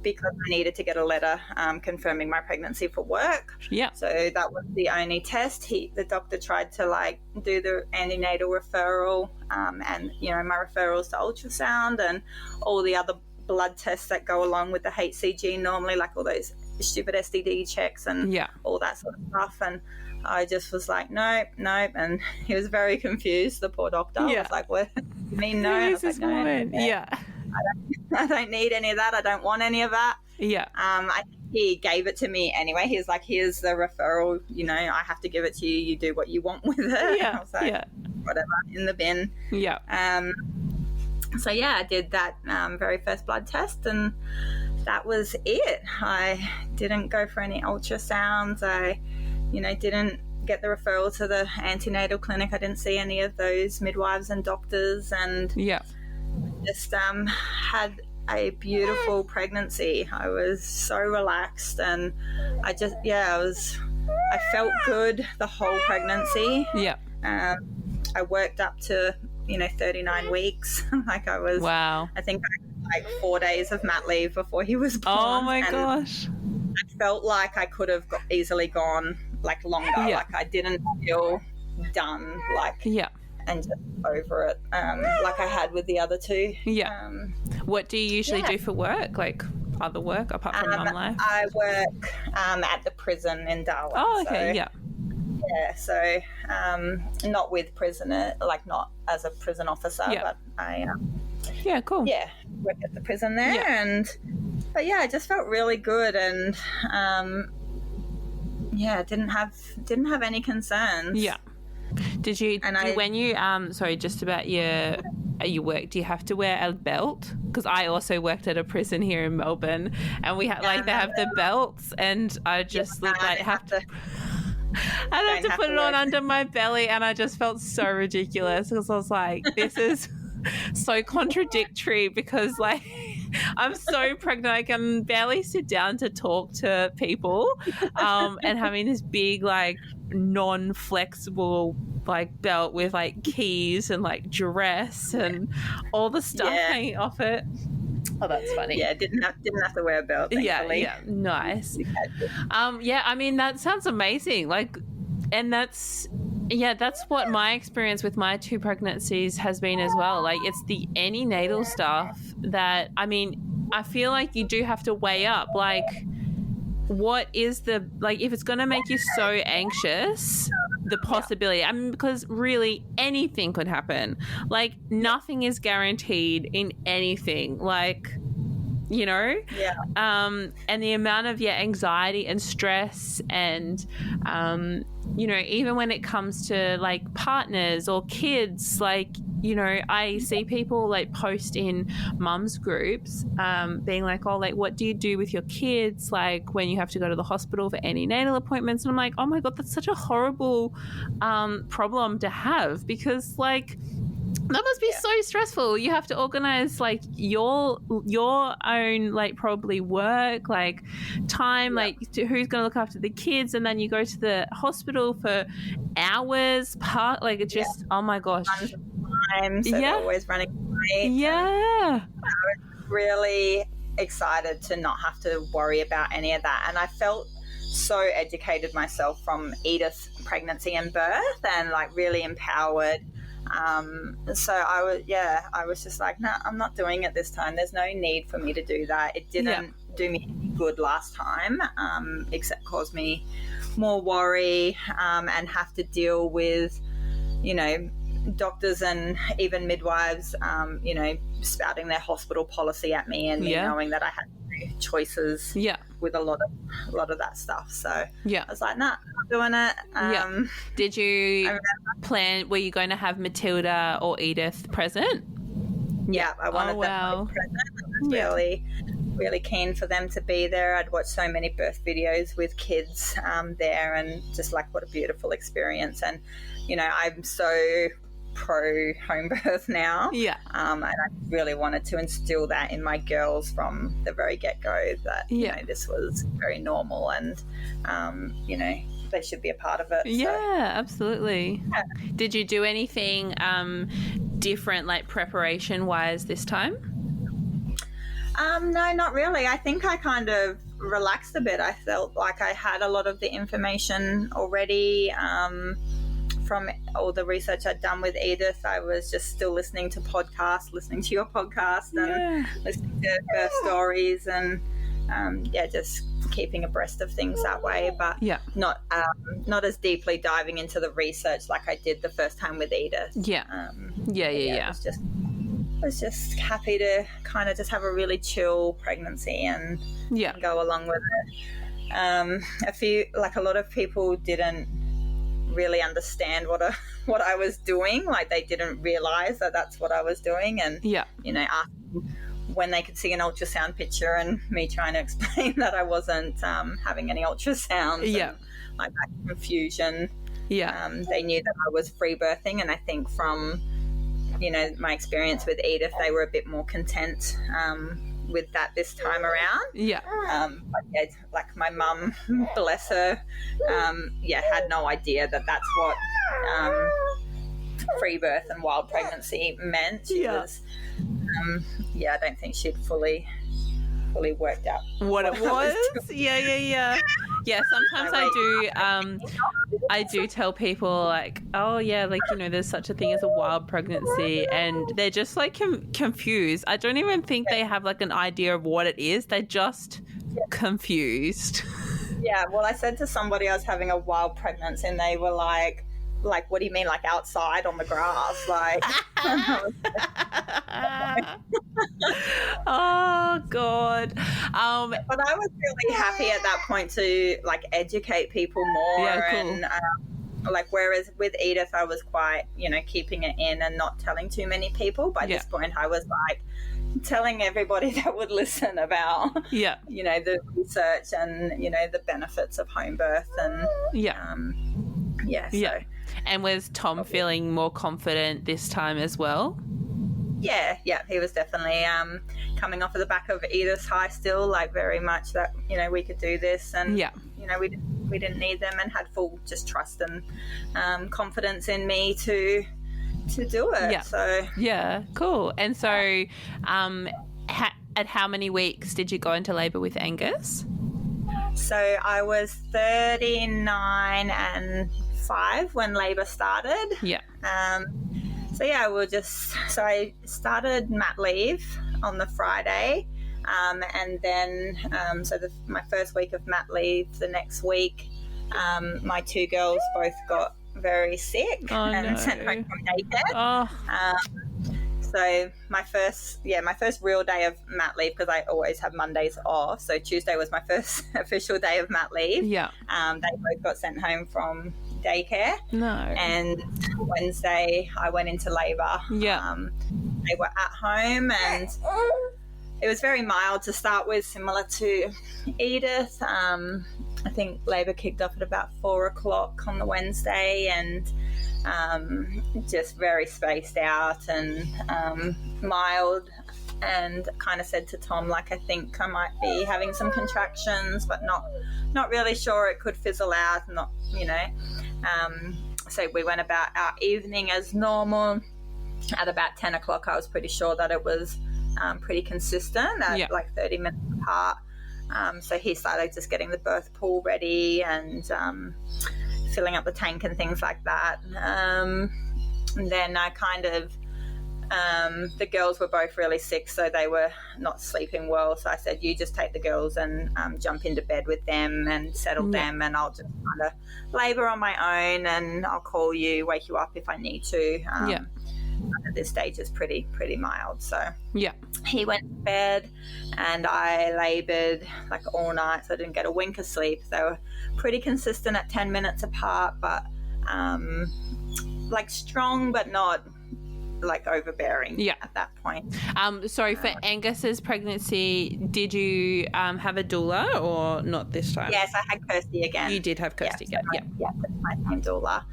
Because I needed to get a letter confirming my pregnancy for work. So that was the only test. The doctor tried to like do the antenatal referral, and, you know, my referrals to ultrasound and all the other blood tests that go along with the HCG normally, like all those stupid STD checks and all that sort of stuff. And I just was like, nope. And he was very confused, the poor doctor. I was like, what do you mean no? I was like, no. I don't need any of that. I don't want any of that. I think he gave it to me anyway. He was like, here's the referral, you know, I have to give it to you. You do what you want with it. I was like, whatever, in the bin. So I did that very first blood test, and that was it. I didn't go for any ultrasounds. I, you know, didn't get the referral to the antenatal clinic. I didn't see any of those midwives and doctors, and just had a beautiful pregnancy. I was so relaxed, and I just I felt good the whole pregnancy. I worked up to, you know, 39 weeks. Like, I was I think I had like 4 days of mat leave before he was born. Oh my gosh. I felt like I could have easily gone like longer. Like, I didn't feel done, like and just over it, like I had with the other two. What do you usually do for work, like other work apart from mum life? I work at the prison in Darwin. Oh, okay. Yeah, so not with prisoner, like not as a prison officer, but I cool. Yeah, worked at the prison there, but I just felt really good, and didn't have any concerns. Yeah. Did you? When you sorry, just about your work, do you have to wear a belt? Because I also worked at a prison here in Melbourne, and we had they have the belts, and I just have to. I'd have to put it on under my belly, and I just felt so ridiculous because I was like, this is so contradictory, because like I'm so pregnant, I can barely sit down to talk to people, and having this big like non-flexible like belt with like keys and like dress and all the stuff hanging off it. Oh, that's funny. Yeah, didn't have to wear a belt, thankfully. Yeah, nice. I mean, that sounds amazing. Like, and that's what my experience with my 2 pregnancies has been as well. Like, it's the antenatal stuff that, I mean, I feel like you do have to weigh up, like, what is the, like, if it's going to make you so anxious, the possibility, I mean, because really anything could happen. Like, nothing is guaranteed in anything, like, you know? Yeah. And the amount of anxiety and stress and, you know, even when it comes to like partners or kids, like, you know, I see people like post in mums groups, being like, oh, like, what do you do with your kids? Like when you have to go to the hospital for antenatal appointments. And I'm like, oh my God, that's such a horrible, problem to have, because like, that must be so stressful. You have to organize like your own like probably work, like time, like who's going to look after the kids, and then you go to the hospital for hours. Like it's just oh my gosh. Time, so they're always running late. Yeah. I was really excited to not have to worry about any of that, and I felt so educated myself from Edith's pregnancy and birth, and like really empowered. So I was just like, no, I'm not doing it this time. There's no need for me to do that. It didn't do me any good last time, except cause me more worry, and have to deal with, you know, doctors and even midwives, you know, spouting their hospital policy at me, and me knowing that I had choices with a lot of that stuff. So I was like, nah, I'm not doing it. Did you plan, were you going to have Matilda or Edith present? I wanted them present. I was really keen for them to be there. I'd watched so many birth videos with kids there, and just like what a beautiful experience. And you know, I'm so pro home birth now, and I really wanted to instill that in my girls from the very get-go, that you know, this was very normal, and you know, they should be a part of it. Absolutely. Did you do anything different, like preparation wise, this time? No, not really. I think I kind of relaxed a bit. I felt like I had a lot of the information already from all the research I'd done with Edith. I was just still listening to podcasts, listening to your podcast, and listening to birth stories, and just keeping abreast of things that way, but not as deeply diving into the research like I did the first time with Edith. I was just happy to kind of just have a really chill pregnancy and go along with it. A lot of people didn't really understand what I was doing. Like they didn't realize that that's what I was doing, and you know, asking when they could see an ultrasound picture and me trying to explain that I wasn't having any ultrasounds, and like that confusion. They knew that I was free birthing, and I think from, you know, my experience with Edith, they were a bit more content with that this time around. But like my mum, bless her, had no idea that that's what free birth and wild pregnancy meant. She was, I don't think she'd fully worked out what it was. Yeah, sometimes I do tell people like, oh yeah, like, you know, there's such a thing as a wild pregnancy, and they're just like confused. I don't even think they have like an idea of what it is. They're just confused. Yeah, well, I said to somebody I was having a wild pregnancy, and they were like, what do you mean, like outside on the grass? Like, oh God. but I was really happy at that point to like educate people more. Yeah, cool. And like, whereas with Edith, I was quite, keeping it in and not telling too many people. By this point, I was like telling everybody that would listen about, the research and, the benefits of home birth and, so. And was Tom feeling more confident this time as well? Yeah, he was definitely coming off of the back of Edith's high still, like very much that, we could do this and, we didn't need them, and had full just trust and confidence in me to do it. Yeah. So cool. And so at how many weeks did you go into labour with Angus? So I was 39 and 5 when labour started. Yeah. So I started mat leave on the Friday, and then my first week of mat leave, the next week, my 2 girls both got very sick and sent home from daycare. So my first real day of mat leave, because I always have Mondays off. So Tuesday was my first official day of mat leave. Yeah. They both got sent home from daycare. No. And Wednesday I went into labour. Yeah. They were at home, and it was very mild to start with, similar to Edith. I think labour kicked off at about 4 o'clock on the Wednesday, and just very spaced out and mild, and kind of said to Tom, like, I think I might be having some contractions, but not really sure. It could fizzle out, so we went about our evening as normal. At about 10 o'clock I was pretty sure that it was pretty consistent at like 30 minutes apart. So he started just getting the birth pool ready and filling up the tank and things like that. And then I kind of, the girls were both really sick, so they were not sleeping well. So I said, you just take the girls and jump into bed with them and settle them, and I'll just kind of labour on my own, and I'll call you, wake you up if I need to. At this stage is pretty mild. So he went to bed, and I laboured like all night, so I didn't get a wink of sleep. They were pretty consistent at 10 minutes apart, but like strong, but not like overbearing at that point. Sorry, for Angus's pregnancy, did you have a doula or not this time? Yes, I had Kirsty again. You did have Kirsty again. That's my same doula.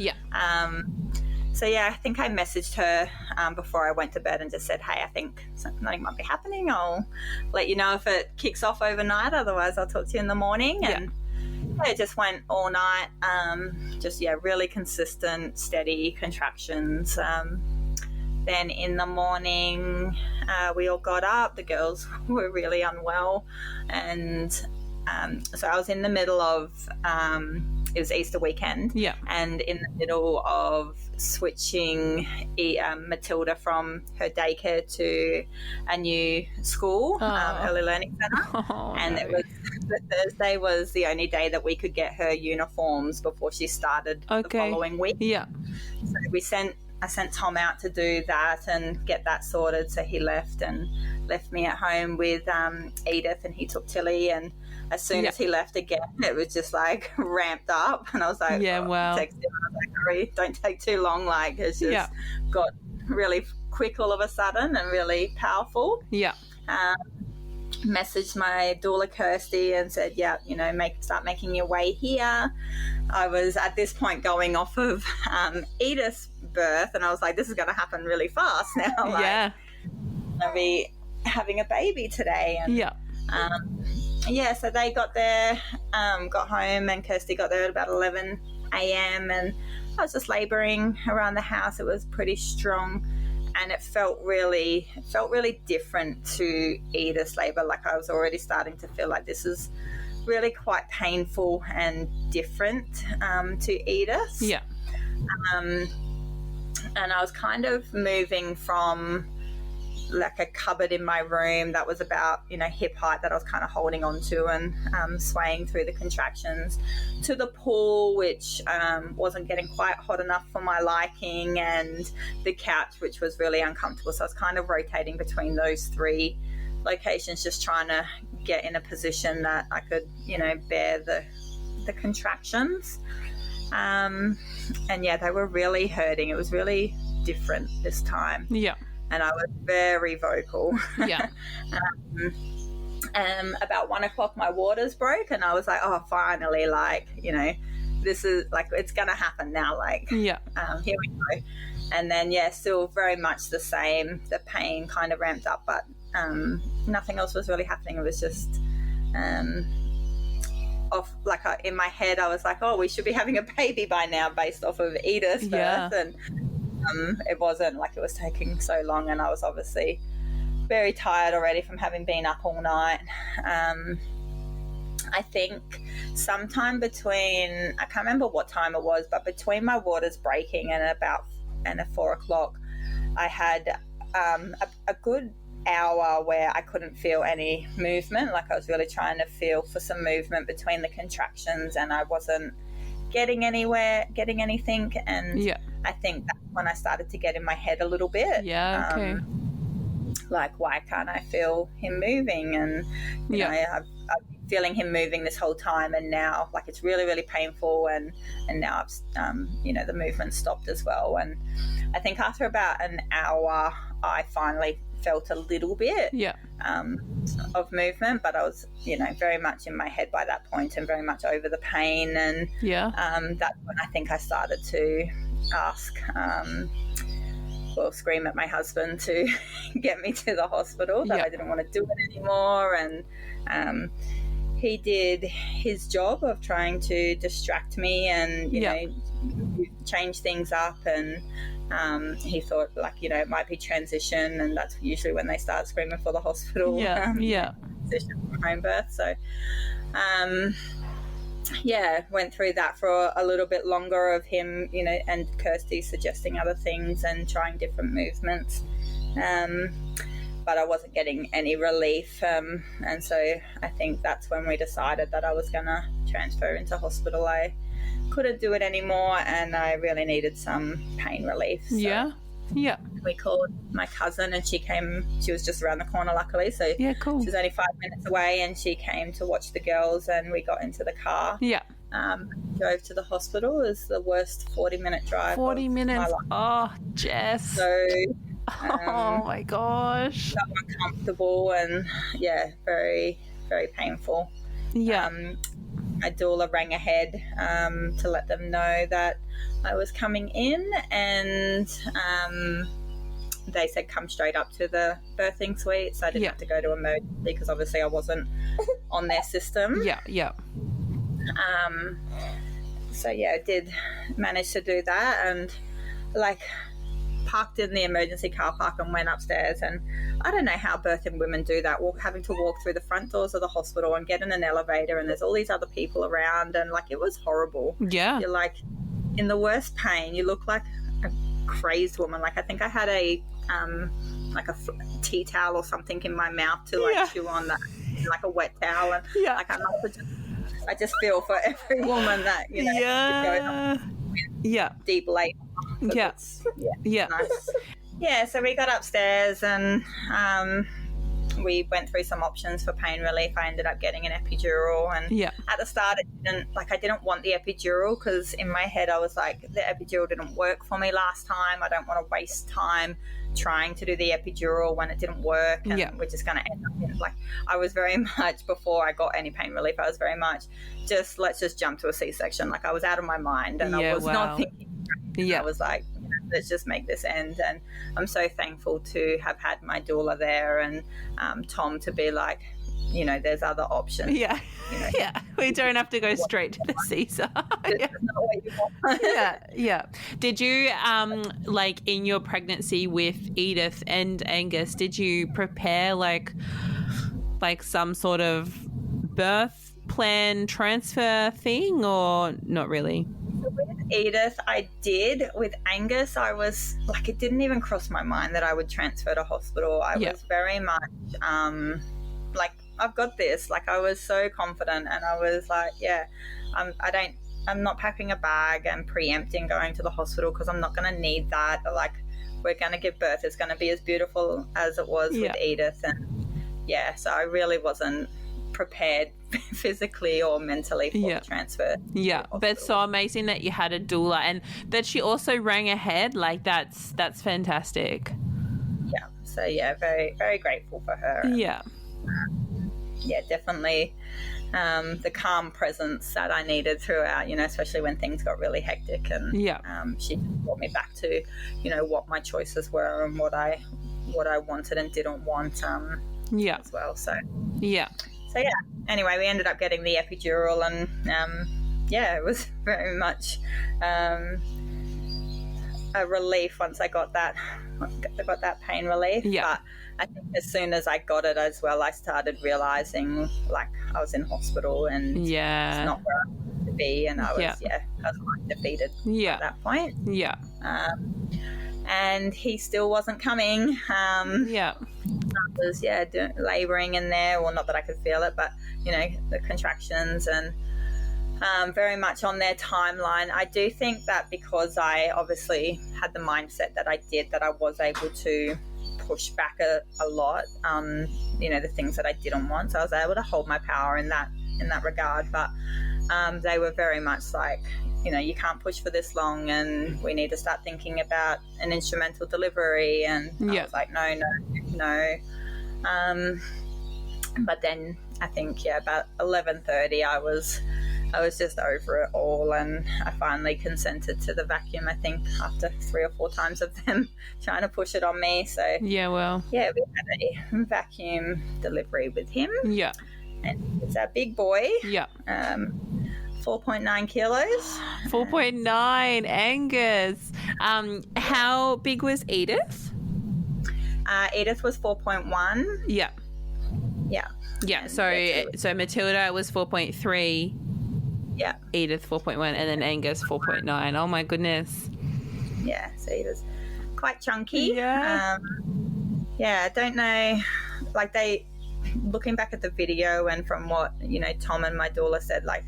So I think I messaged her before I went to bed and just said, hey, I think something might be happening. I'll let you know if it kicks off overnight. Otherwise, I'll talk to you in the morning. And it just went all night. Really consistent, steady contractions. Then in the morning, we all got up. The girls were really unwell. And so I was in the middle of... it was Easter weekend, and in the middle of switching Matilda from her daycare to a new school, early learning centre, it was Thursday was the only day that we could get her uniforms before she started the following week. So I sent Tom out to do that and get that sorted. So he left me at home with Edith, and he took Tilly, and as soon as he left again, it was just like ramped up, and I was like, wow. Text him, I was like, hurry, don't take too long, like it's just got really quick all of a sudden and really powerful. Messaged my doula Kirsty and said, start making your way here. I was at this point going off of Edith's birth, and I was like, this is going to happen really fast now. Like, I'll be having a baby today. And so they got there, got home, and Kirsty got there at about 11 a.m. and I was just labouring around the house. It was pretty strong, and it felt really different to Edith's labour. Like I was already starting to feel like this is really quite painful and different to Edith. And I was kind of moving from like a cupboard in my room that was about, hip height that I was kind of holding on to and swaying through the contractions, to the pool, which wasn't getting quite hot enough for my liking, and the couch, which was really uncomfortable. So I was kind of rotating between those three locations, just trying to get in a position that I could, bear the contractions. And yeah, they were really hurting. It was really different this time. Yeah. And I was very vocal. Yeah. About 1 o'clock, my waters broke, and I was like, oh, finally, like, this is like, it's going to happen now. Like, yeah. Here we go. And then, yeah, still very much the same. The pain kind of ramped up, but nothing else was really happening. It was just in my head, I was like, oh, we should be having a baby by now based off of Edith's birth. And it wasn't, like, it was taking so long, and I was obviously very tired already from having been up all night. I think sometime between, I can't remember what time it was, but between my waters breaking and at 4 o'clock, I had a good hour where I couldn't feel any movement. Like, I was really trying to feel for some movement between the contractions, and I wasn't getting anything. And I think that's when I started to get in my head a little bit. Yeah, okay. Like, why can't I feel him moving? And you know, I've been feeling him moving this whole time, and now, like, it's really, really painful, and now I've the movement stopped as well. And I think after about an hour, I finally felt a little bit of movement, but I was very much in my head by that point, and very much over the pain. And that's when I think I started to ask scream at my husband to get me to the hospital, that I didn't want to do it anymore. And he did his job of trying to distract me and change things up. And he thought, like, it might be transition, and that's usually when they start screaming for the hospital. Transition from home birth. So went through that for a little bit longer of him, and Kirsty suggesting other things and trying different movements. But I wasn't getting any relief. And so I think that's when we decided that I was going to transfer into hospital. I couldn't do it anymore, and I really needed some pain relief. So we called my cousin, and she came. She was just around the corner, luckily. So cool. She was only 5 minutes away, and she came to watch the girls, and we got into the car. Drove to the hospital. It was the worst 40-minute drive. 40 minutes. Oh, Jess. So oh my gosh. So uncomfortable, and very, very painful. My doula rang ahead to let them know that I was coming in, and they said come straight up to the birthing suite, so I didn't have to go to emergency, because obviously I wasn't on their system. So I did manage to do that, and parked in the emergency car park and went upstairs. And I don't know how birthing women do that, having to walk through the front doors of the hospital and get in an elevator, and there's all these other people around, and it was horrible. You're like in the worst pain. You look like a crazed woman. Like, I think I had a tea towel or something in my mouth to chew on, that, like a wet towel. And I just feel for every woman that deep labor. Nice. So we got upstairs, and we went through some options for pain relief. I ended up getting an epidural, and at the start I didn't want the epidural, because in my head I was like, the epidural didn't work for me last time. I don't want to waste time trying to do the epidural when it didn't work, and we're just going to end up in, I was very much, before I got any pain relief, I was very much just, let's just jump to a C-section. I was out of my mind, and I was not thinking. I was like, let's just make this end. And I'm so thankful to have had my doula there, and Tom to be like, there's other options. We don't have to go straight to the Caesar. Did you in your pregnancy with Edith and Angus, did you prepare like some sort of birth plan transfer thing, or not really? With Edith, I did. With Angus, I was like, it didn't even cross my mind that I would transfer to hospital. I was very much like, I've got this. Like, I was so confident, and I was like, I'm not packing a bag and preempting going to the hospital because I'm not going to need that. Like, we're going to give birth. It's going to be as beautiful as it was with Edith. And so I really wasn't prepared physically or mentally for the transfer. Yeah, but it's so amazing that you had a doula and that she also rang ahead. Like, that's fantastic. Yeah, so very, very grateful for her. Yeah. Definitely the calm presence that I needed throughout, especially when things got really hectic. And she brought me back to, what my choices were and what I wanted and didn't want as well. So anyway, we ended up getting the epidural, and it was very much a relief once I got that pain relief. But I think as soon as I got it as well, I started realizing like I was in hospital and it's not where I wanted to be, and I was quite defeated at that point. And he still wasn't coming. I was labouring in there. Well, not that I could feel it, but the contractions, and very much on their timeline. I do think that because I obviously had the mindset that I did, that I was able to push back a lot, the things that I didn't want. So I was able to hold my power in that regard. But they were very much like, you can't push for this long, and we need to start thinking about an instrumental delivery. And I was like, no. But then I think, about 11:30, I was just over it all, and I finally consented to the vacuum, I think, after 3 or 4 times of them trying to push it on me. So we had a vacuum delivery with him. And it's a big boy. 4.9 kilos. 4.9, Angus. How big was Edith? Edith was 4.1. Yeah. So Matilda was 4.3. Edith 4.1, and then Angus 4.9. Oh my goodness. So he was quite chunky. I don't know, like, looking back at the video and from what Tom and my doula said, like,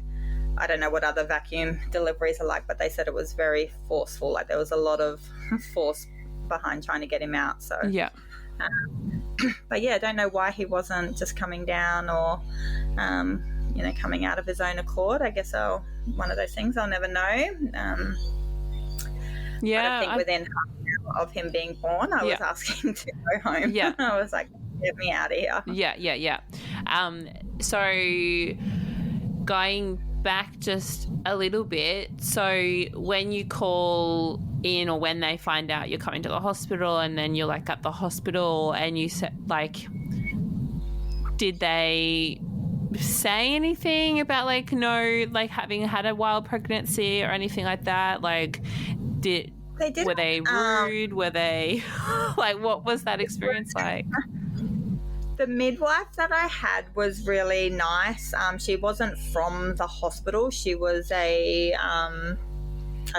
I don't know what other vacuum deliveries are like, but they said it was very forceful. Like, there was a lot of force behind trying to get him out. So but I don't know why he wasn't just coming down or coming out of his own accord. I guess one of those things I'll never know. But I think within half an hour of him being born, I was asking to go home. I was like, get me out of here. So going back just a little bit, so when you call in, or when they find out you're coming to the hospital, and then you're like at the hospital, and you said, like, did they say anything about having had a wild pregnancy or anything like that? Like, were they rude? Were they like, what was that experience like? The midwife that I had was really nice. She wasn't from the hospital. She was I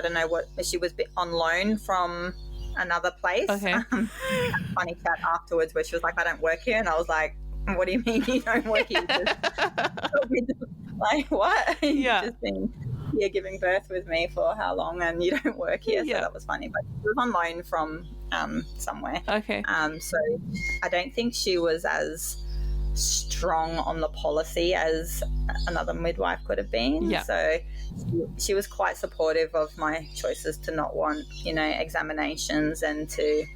don't know what, she was on loan from another place. Okay. Funny chat afterwards where she was like, I don't work here. And I was like, what do you mean you don't work here? Like, what? You've just been here giving birth with me for how long, and you don't work here? So that was funny. But she was on loan from somewhere. Okay. So I don't think she was as strong on the policy as another midwife could have been. Yeah. So she was quite supportive of my choices to not want, examinations, and to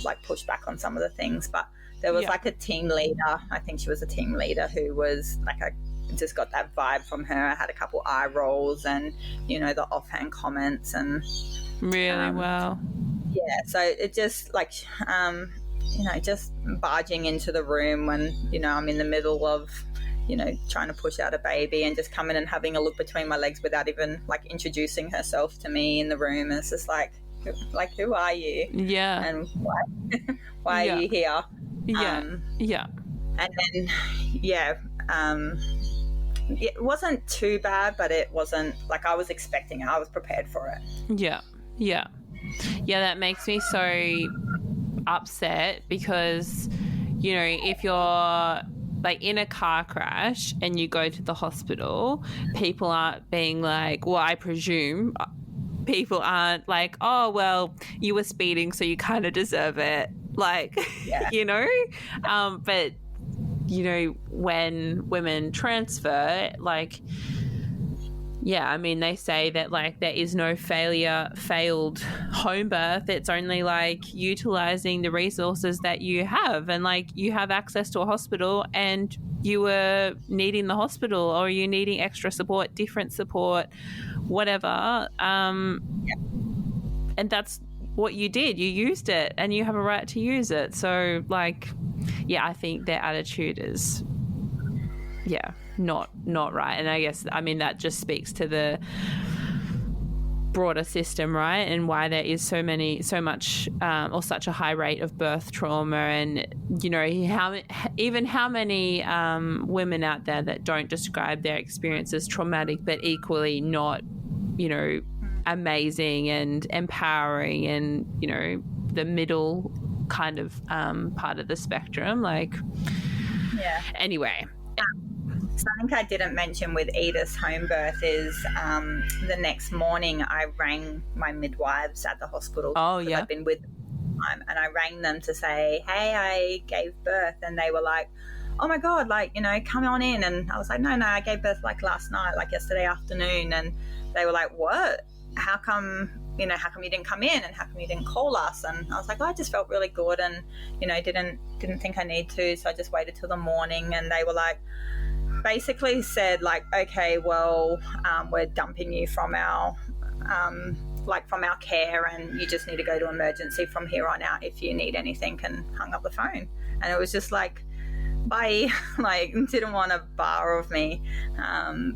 like push back on some of the things. But there was like a team leader. I think she was a team leader who was like, I just got that vibe from her. I had a couple eye rolls and, the offhand comments, and really wow. Yeah, so it just like, just barging into the room when, I'm in the middle of, trying to push out a baby, and just coming and having a look between my legs without even like introducing herself to me in the room. And it's just like who are you? Yeah. And why are you here? And then, it wasn't too bad, but it wasn't like I was expecting it. I was prepared for it. Yeah. That makes me so upset because, you know, if you're like in a car crash and you go to the hospital, people aren't being like, well, I presume people aren't like, oh, well, you were speeding, so you kind of deserve it. Like, you know, but, you know, when women transfer, like, yeah, I mean, they say that, like, there is no failed home birth. It's only, like, utilizing the resources that you have. And, like, you have access to a hospital and you were needing the hospital, or you needing extra support, different support, whatever. And that's what you did. You used it and you have a right to use it. So, like, yeah, I think their attitude is, not right. And I guess, I mean, that just speaks to the broader system, right? And why there is so much or such a high rate of birth trauma. And, you know, how many women out there that don't describe their experience as traumatic, but equally not, you know, amazing and empowering, and, you know, the middle kind of part of the spectrum. Like, anyway. Something I didn't mention with Edith's home birth is the next morning I rang my midwives at the hospital. Oh, yeah. I've been with them time, and I rang them to say, hey, I gave birth. And they were like, oh my God, like, you know, come on in. And I was like, no, I gave birth like last night, like yesterday afternoon. And they were like, what? How come you didn't come in, and how come you didn't call us? And I was like, I just felt really good, and, you know, didn't think I need to, so I just waited till the morning. And they were like, basically said, like, okay, well, we're dumping you from our care, and you just need to go to emergency from here on out if you need anything, and hung up the phone. And it was just like, bye. Like, didn't want a bar of me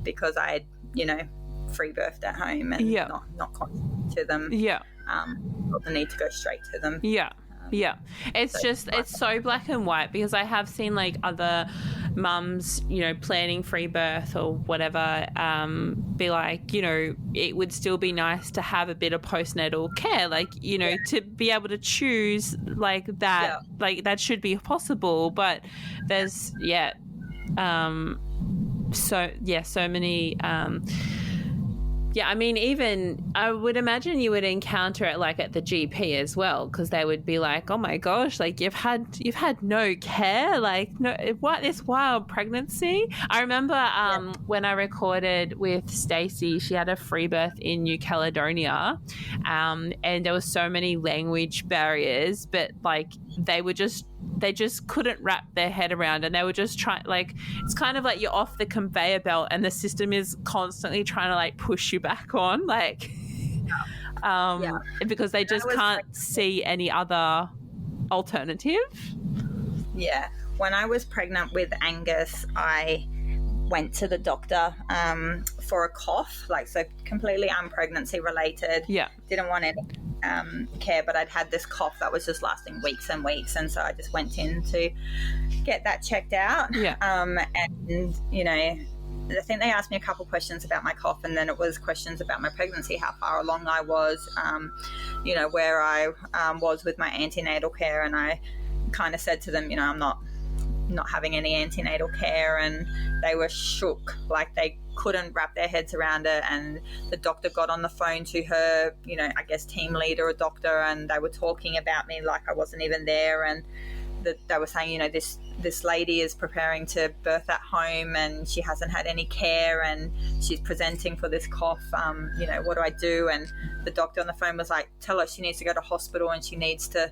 because I had, you know, free birthed at home and not constant to them. Felt the need to go straight to them. It's so black and white, because I have seen, like, other mums, you know, planning free birth or whatever, be like, you know, it would still be nice to have a bit of postnatal care, like, you know, to be able to choose like that, like that should be possible. But there's so many I mean, even I would imagine you would encounter it like at the GP as well, because they would be like, oh my gosh, like you've had no care, like, no, what, this wild pregnancy. I remember when I recorded with Stacey, she had a free birth in New Caledonia, and there was so many language barriers, but like they just couldn't wrap their head around, and they were just trying, like, it's kind of like you're off the conveyor belt and the system is constantly trying to like push you back on, like, because they just can't see any other alternative. Yeah. When I was pregnant with Angus, I went to the doctor for a cough, like, so completely unpregnancy related. Didn't want any care, but I'd had this cough that was just lasting weeks and weeks, and so I just went in to get that checked out. And, you know, I think they asked me a couple questions about my cough, and then it was questions about my pregnancy, how far along I was, you know, where I was with my antenatal care. And I kind of said to them, you know, I'm not having any antenatal care, and they were shook, like they couldn't wrap their heads around it. And the doctor got on the phone to her, you know, I guess team leader or doctor, and they were talking about me like I wasn't even there. And they were saying, you know, this lady is preparing to birth at home and she hasn't had any care and she's presenting for this cough, you know, what do I do? And the doctor on the phone was like, tell her she needs to go to hospital and she needs to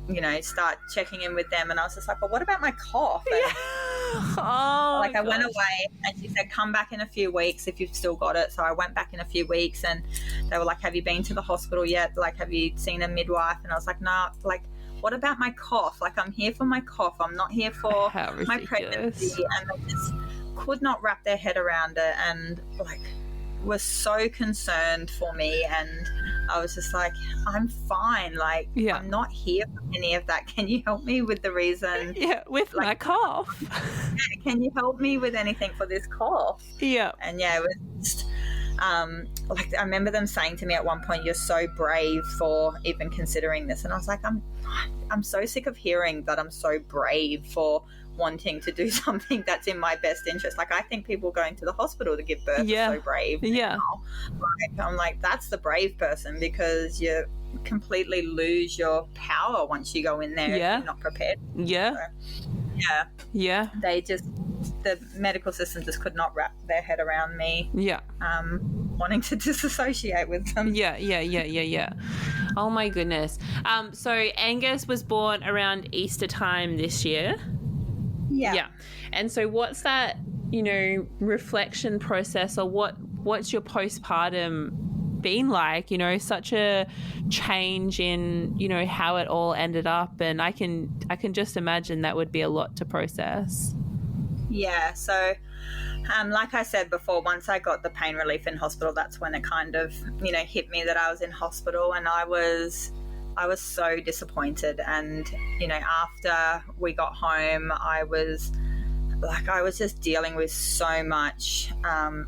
you know, start checking in with them. And I was just like, well, what about my cough? And, I went away, and she said, come back in a few weeks if you've still got it. So I went back in a few weeks, and they were like, have you been to the hospital yet? Like, have you seen a midwife? And I was like, nah, like, what about my cough? Like, I'm here for my cough. I'm not here for my pregnancy. And they just could not wrap their head around it, and like was so concerned for me. And I was just like, I'm fine. Like, I'm not here for any of that. Can you help me with the reason? Yeah, with my cough. Can you help me with anything for this cough? Yeah. And it was just, like, I remember them saying to me at one point, you're so brave for even considering this. And I was like, I'm so sick of hearing that I'm so brave for wanting to do something that's in my best interest. Like, I think people going to the hospital to give birth are so brave. Yeah. I'm like, that's the brave person, because you completely lose your power once you go in there if you're not prepared. Yeah. So, the medical system just could not wrap their head around me. Yeah. Wanting to disassociate with them. Yeah. Oh my goodness. So Angus was born around Easter time this year. Yeah. And so what's that, reflection process, or what's your postpartum been like? Such a change in, how it all ended up, and I can just imagine that would be a lot to process. Yeah. So, like I said before, once I got the pain relief in hospital, that's when it kind of, hit me that I was in hospital, and I was so disappointed. And, after we got home, I was just dealing with so much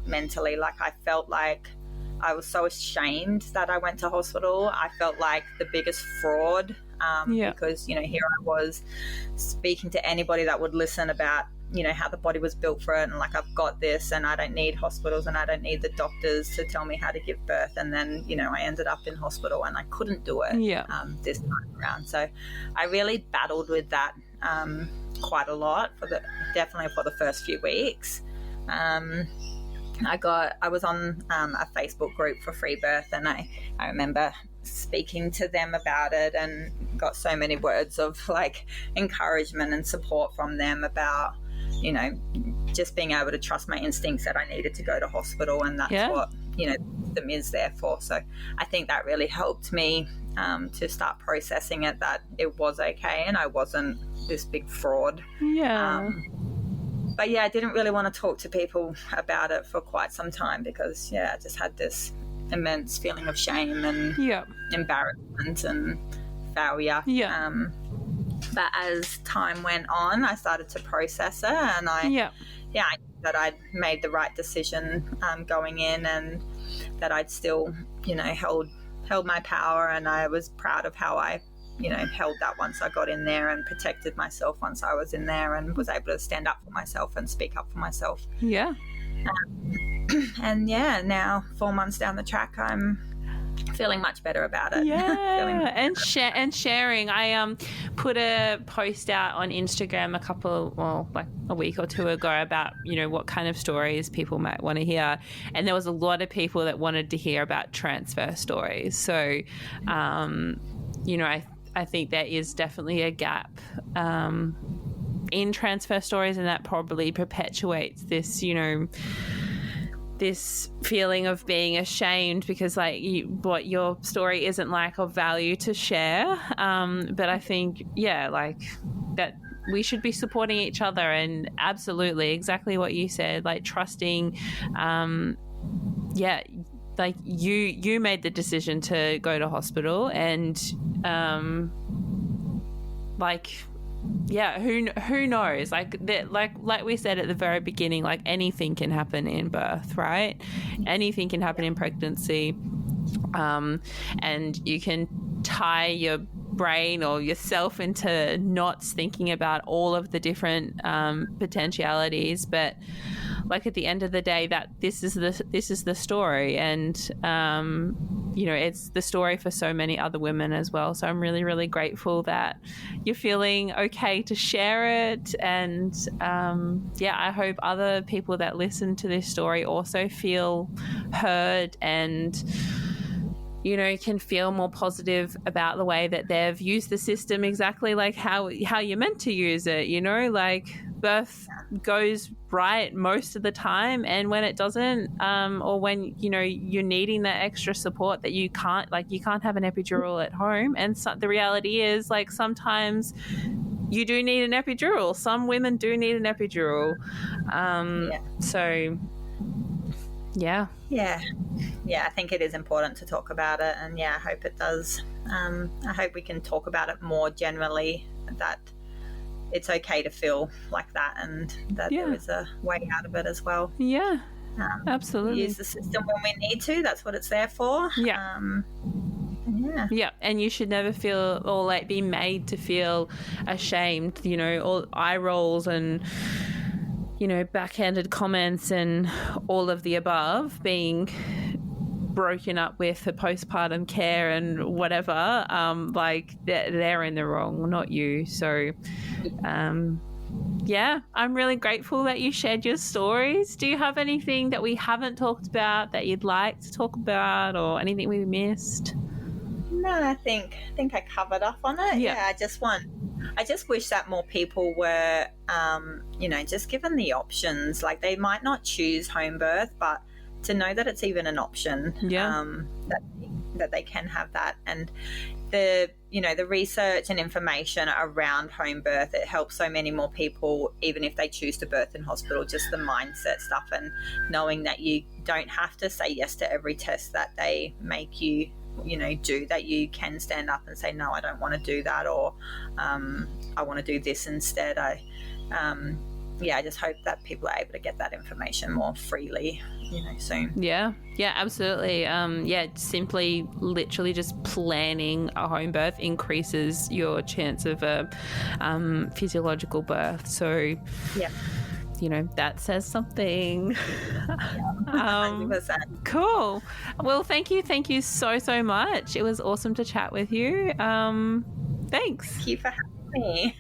mentally. Like, I felt like I was so ashamed that I went to hospital. I felt like the biggest fraud because, here I was speaking to anybody that would listen about, how the body was built for it, and like, I've got this, and I don't need hospitals, and I don't need the doctors to tell me how to give birth. And then, I ended up in hospital and I couldn't do it this time around. So I really battled with that quite a lot definitely for the first few weeks. I was on a Facebook group for Freebirth, and I remember speaking to them about it and got so many words of like encouragement and support from them about, just being able to trust my instincts that I needed to go to hospital, and that's what, the system is there for. So I think that really helped me to start processing it, that it was okay and I wasn't this big fraud. But I didn't really want to talk to people about it for quite some time, because I just had this immense feeling of shame and embarrassment and failure. But as time went on, I started to process it, and I knew that I'd made the right decision going in, and that I'd still, held my power, and I was proud of how I, held that once I got in there, and protected myself once I was in there, and was able to stand up for myself and speak up for myself. And now 4 months down the track, I'm feeling much better about it. And sharing. I put a post out on Instagram a week or two ago about, what kind of stories people might want to hear, and there was a lot of people that wanted to hear about transfer stories. So I think there is definitely a gap in transfer stories, and that probably perpetuates this, this feeling of being ashamed, because what your story isn't of value to share. But I think, that we should be supporting each other, and absolutely exactly what you said, trusting, you made the decision to go to hospital, and who knows? Like we said at the very beginning, anything can happen in birth, right? Anything can happen in pregnancy, and you can tie your brain or yourself into knots thinking about all of the different potentialities, but at the end of the day, that this is the story, and it's the story for so many other women as well. So I'm really, really grateful that you're feeling okay to share it, and I hope other people that listen to this story also feel heard, and can feel more positive about the way that they've used the system exactly how you're meant to use it. Birth goes right most of the time, and when it doesn't, or when you're needing that extra support, that you can't have an epidural at home, and the reality is sometimes you do need an epidural. Some women do need an epidural. So Yeah. I think it is important to talk about it, and I hope it does. I hope we can talk about it more generally, that it's okay to feel like that, and that there is a way out of it as well. Yeah, absolutely. Use the system when we need to. That's what it's there for. Yeah. Yeah, and you should never feel, or like be made to feel ashamed, you know, or eye rolls and, you know, backhanded comments and all of the above, being broken up with for postpartum care and whatever. Like they're in the wrong, not you. So I'm really grateful that you shared your stories. Do you have anything that we haven't talked about that you'd like to talk about, or anything we missed? No, I think I covered up on it. I just wish that more people were, just given the options. Like, they might not choose home birth, but to know that it's even an option, that they can have that. And the research and information around home birth, it helps so many more people, even if they choose to birth in hospital. Just the mindset stuff, and knowing that you don't have to say yes to every test that they make you do, that you can stand up and say, no, I don't want to do that, or I want to do this instead. I just hope that people are able to get that information more freely, soon. Yeah, absolutely. Simply literally just planning a home birth increases your chance of a physiological birth. So that says something. 100%. Cool. Well, thank you so much. It was awesome to chat with you. Thanks. Thank you for having me.